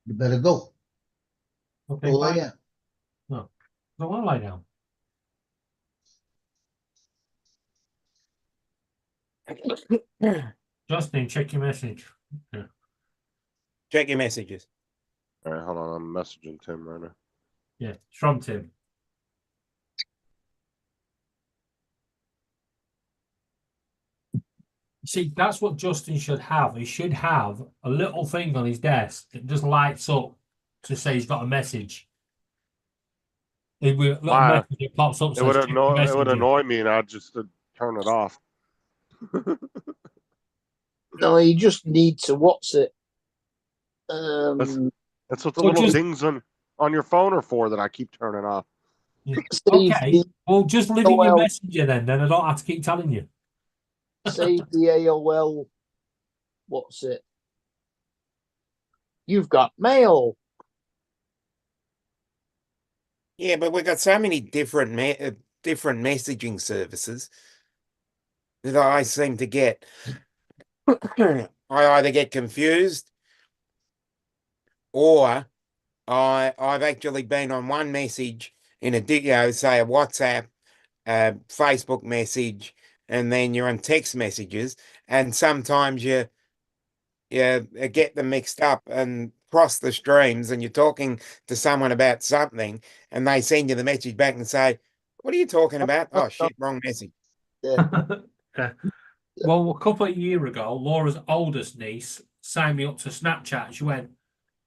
better go. Okay, Go lay bye. down. No, I don't want to lie down. Justin, check your message. Check your messages. All right, hold on. I'm messaging Tim right now. Yeah, it's from Tim. See, that's what Justin should have. He should have a little thing on his desk that just lights up to say he's got a message. A little Why? message that pops up It would says, "Check your annoy messenger." me, and I'd just turn it off. No, you just need to what's it? That's what the Well, little just- dings on your phone are for that I keep turning off. Save Okay, well, just live in your AOL. messenger then I don't have to keep telling you. Save the AOL. What's it? You've got mail. Yeah, but we've got so many different different messaging services that I seem to get. I either get confused, or I've actually been on one message in a say a WhatsApp, Facebook message, and then you're on text messages, and sometimes you get them mixed up and cross the streams, and you're talking to someone about something, and they send you the message back and say, "What are you talking about?" Oh shit, wrong message. Yeah. Well, a couple of years ago, Laura's oldest niece signed me up to Snapchat. She went,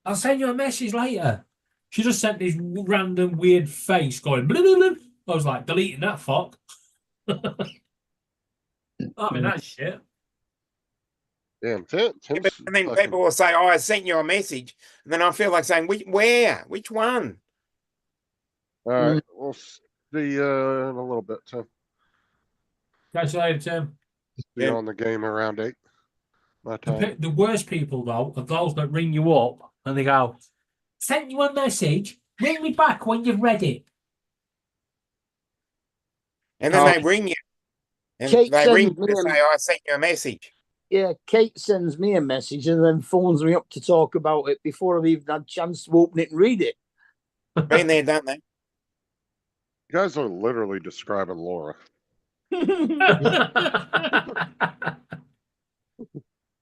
"I'll send you a message later." She just sent this random weird face going. Blah, blah, blah. I was like, deleting that fuck. I mean, that's shit. Damn, Yeah, Tim's but and then fucking- people will say, "Oh, I sent you a message," and then I feel like saying, "Where? Which one?" All right, we'll see you in a little bit, Tim. Catch you later, Tim. See Yeah. you on the game around 8. My time. The worst people, though, are those that ring you up and they go, "Sent you a message. Ring me back when you've read it." And then Oh. they ring you, and Kate they sends ring you me to a- say, "I sent you a message." Yeah, Kate sends me a message and then phones me up to talk about it before I've even had a chance to open it and read it. Been there, done that. You guys are literally describing Laura.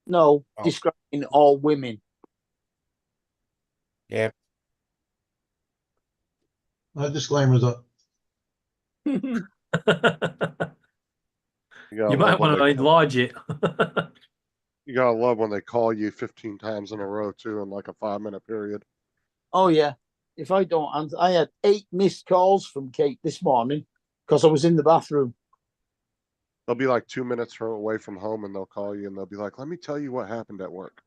No, Oh. describing all women. Yeah. Disclaimers up. You, You might want to enlarge it. You gotta love when they call you 15 times in a row too in like a 5-minute period. Oh yeah. If I don't answer, I had 8 missed calls from Kate this morning because I was in the bathroom. They'll be like 2 minutes away from home and they'll call you and they'll be like, "Let me tell you what happened at work."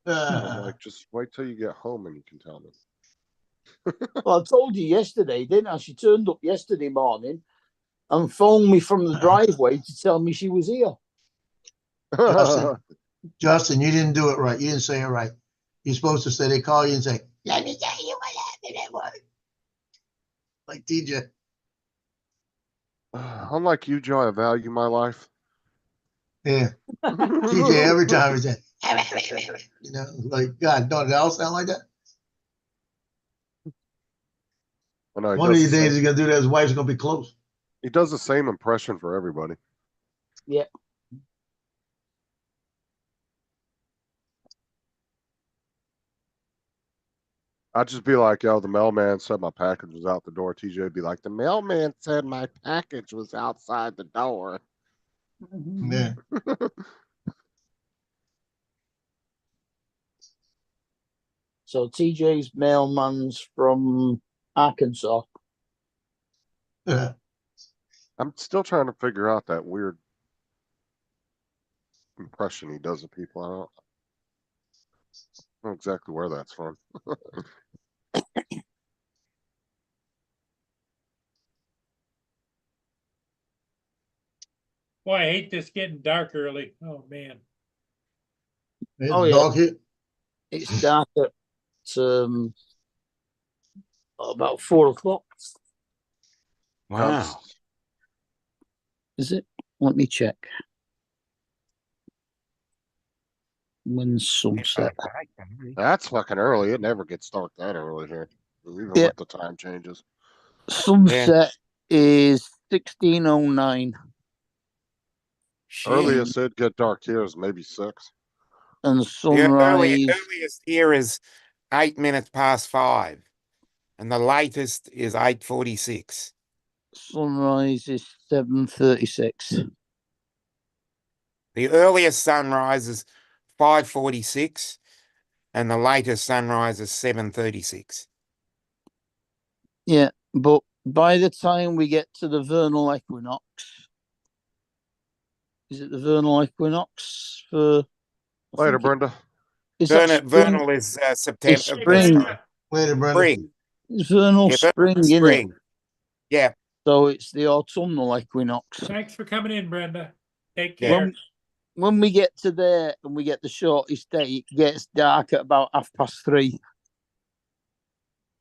And I'm like, just wait till you get home and you can tell me. Well, I told you yesterday, didn't I? She turned up yesterday morning and phoned me from the driveway to tell me she was here. Justin, you didn't do it right. You didn't say it right. You're supposed to say they call you and say, "Let me tell you what happened at work." Like TJ. Unlike you, Joe, I value my life. Yeah. TJ every time he said, you know, like, God, don't it all sound like that? I know, he One of does these the days same- he's gonna do that. His wife's gonna be close. he does the same impression for everybody. Yeah. I'd just be like, "Yo, the mailman said my package was out the door." TJ would be like, "The mailman said my package was outside the door." Yeah. So TJ's mailman's from Arkansas. Yeah. I'm still trying to figure out that weird impression he does of people. I don't know exactly where that's from. Boy, I hate this getting dark early. Oh, man. It's Oh, yeah. dog hit. It's dark at about 4 o'clock. Wow. Is it? Let me check. When's sunset? That's fucking early. It never gets dark that early here, even Yeah. with the time changes. Sunset is 16:09, Earliest it'd get dark here is maybe 6. and The sunrise earliest here is 8 minutes past 5, and the latest is 8:46. sunrise is 7:36. The earliest sunrise is 5:46, and the latest sunrise is 7:36. Yeah, but by the time we get to the vernal equinox, is it the vernal equinox for? I Later, think it- Brenda. Is that spring? Vernal is September. spring. Later, Brenda. Spring. It's vernal Yeah, spring, vernal isn't it? spring. Yeah. So it's the autumnal equinox. Thanks for coming in, Brenda. Take Yeah. care. When we get to there and we get the shortest day, it gets dark at about 3:30.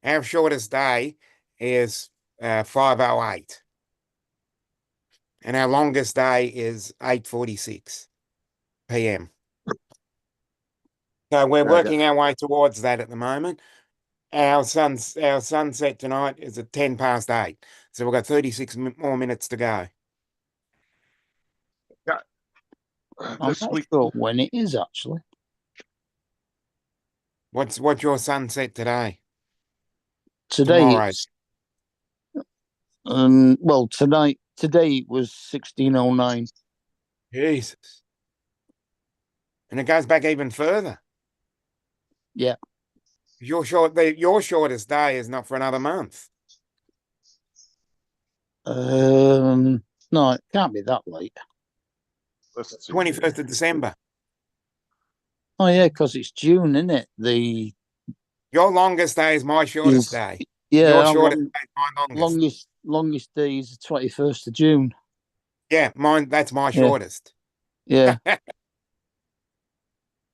Our shortest day is 5:08, and our longest day is 8:46 p.m. So we're Yeah, I got- working our way towards that at the moment. Our sunset tonight is at 10 past 8, so we've got 36 more minutes to go. I'm This not week, sure when it is actually. What's your sunset today? Today, Tomorrow. it's, well, today it was 16:09. Jesus. And it goes back even further. Yeah. Your shortest day is not for another month. No, it can't be that late. Let's see. 21st of December. Oh yeah, because it's June, isn't it? Your longest day is my shortest Is- day. Yeah, Your our shortest day is my longest. longest day is the 21st of June. Yeah, that's my Yeah. shortest. Yeah.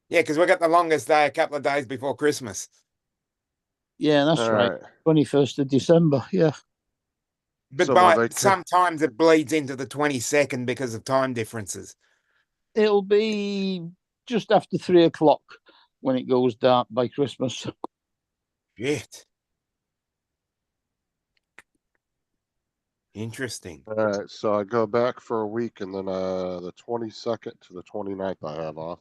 Yeah, because we got the longest day a couple of days before Christmas. Yeah, that's All right. right. 21st of December. Yeah. But So will they sometimes it bleeds into the 22nd because of time differences. It'll be just after 3 o'clock when it goes dark by Christmas. Shit. Interesting. All right, so I go back for a week, and then the 22nd to the 29th I have off,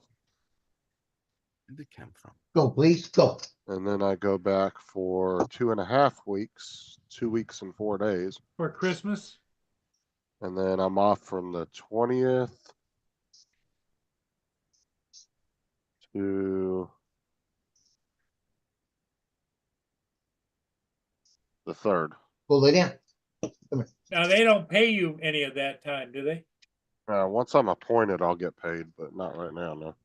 Where did it come from? Go, please, go. and then I go back for 2.5 weeks, 2 weeks and 4 days, For Christmas? and then I'm off from the 20th to the 3rd. Go lay down. Now, they don't pay you any of that time, do they? Once I'm appointed, I'll get paid, but not right now, no.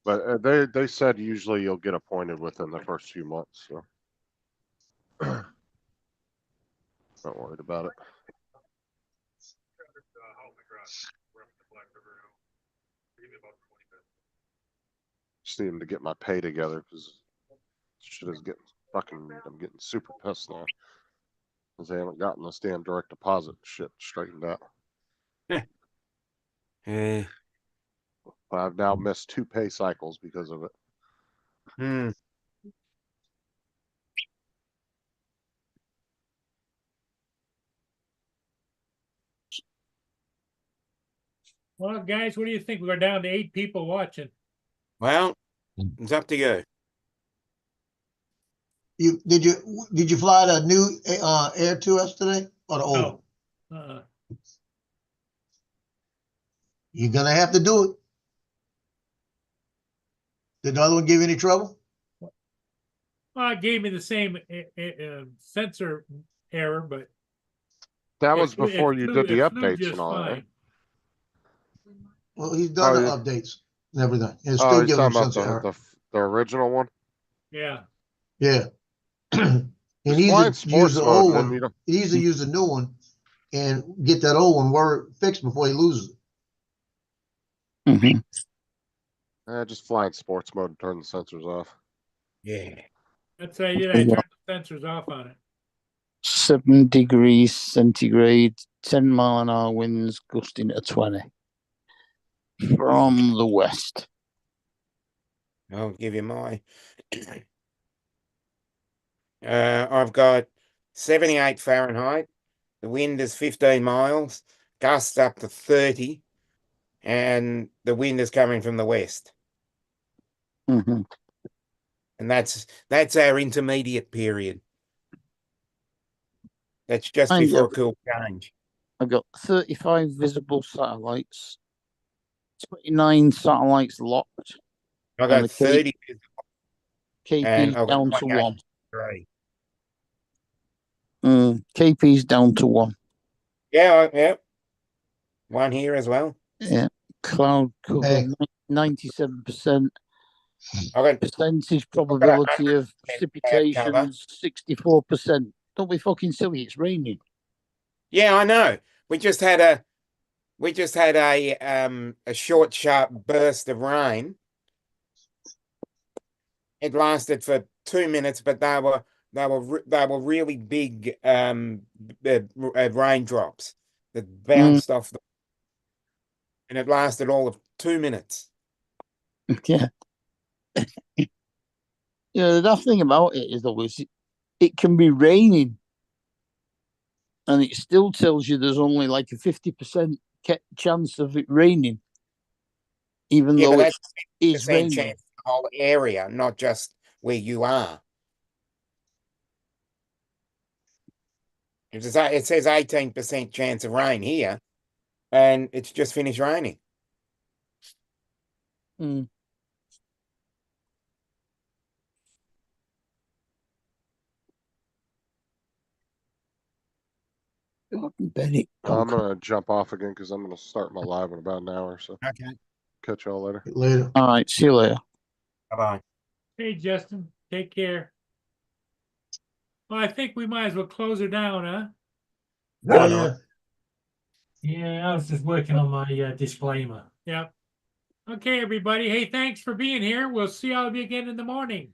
But they said usually you'll get appointed within the first few months, so not worried about it. Just need to get my pay together because shit is getting I'm getting super pissed now because they haven't gotten this damn direct deposit shit straightened out. Yeah. I've now missed 2 pay cycles because of it. Hmm. Well, guys, what do you think? We're down to 8 people watching. Well, it's up to you. Did you fly the new Air 2S today or the old? No. You're gonna have to do it. Did the other one give you any trouble? Well, it gave me the same sensor error, but That it was flew- before it you flew- did the it flew updates just and all that. fine. Right? Well, he's done Oh, the yeah. updates and everything. It's Oh, still he's giving him talking about sensor error. the original one. Yeah. Yeah. And Just he fly in either use sports the mode, old and then one, you don't. he either use the new one and get that old one fixed before he loses it. Mm-hmm. Just fly in sports mode and turn the sensors off. Yeah. That's what I did. I turned the sensors off on it. 7 degrees centigrade, 10 mile an hour winds gusting at 20 from the west. I'll give you my. I've got 78 Fahrenheit. The wind is 15 miles, gusts up to 30, and the wind is coming from the west. Mm-hmm. And that's our intermediate period. That's just before a cool change. I've got 35 visible satellites, 29 satellites locked. I and got the 30 KP's I've got down to 28. 1. Right. KP's down to 1. Yeah. One here as well. Yeah. Cloud cover Hey. 97%. I got Percentage probability of precipitation cover. 64%. Don't be fucking silly, it's raining. Yeah, I know. We just had a short, sharp burst of rain. It lasted for 2 minutes, but they were really big raindrops that bounced off and it lasted all of 2 minutes. Yeah. The daft thing about it is always it can be raining and it still tells you there's only like a 50% chance of it raining, even Yeah, though but it that's is 50% raining. chance the whole area, not just where you are. It says 18% chance of rain here. and it's just finished raining. Mm. Benny. I'm gonna jump off again because I'm gonna start my live in about an hour. So Okay. catch y'all later. Later. All right. See you later. Bye bye. Hey, Justin, take care. Well, I think we might as well close it down, huh? Why Yeah, not? Yeah, I was just working on my disclaimer. Yeah. Okay, everybody. Hey, thanks for being here. We'll see all of you again in the morning.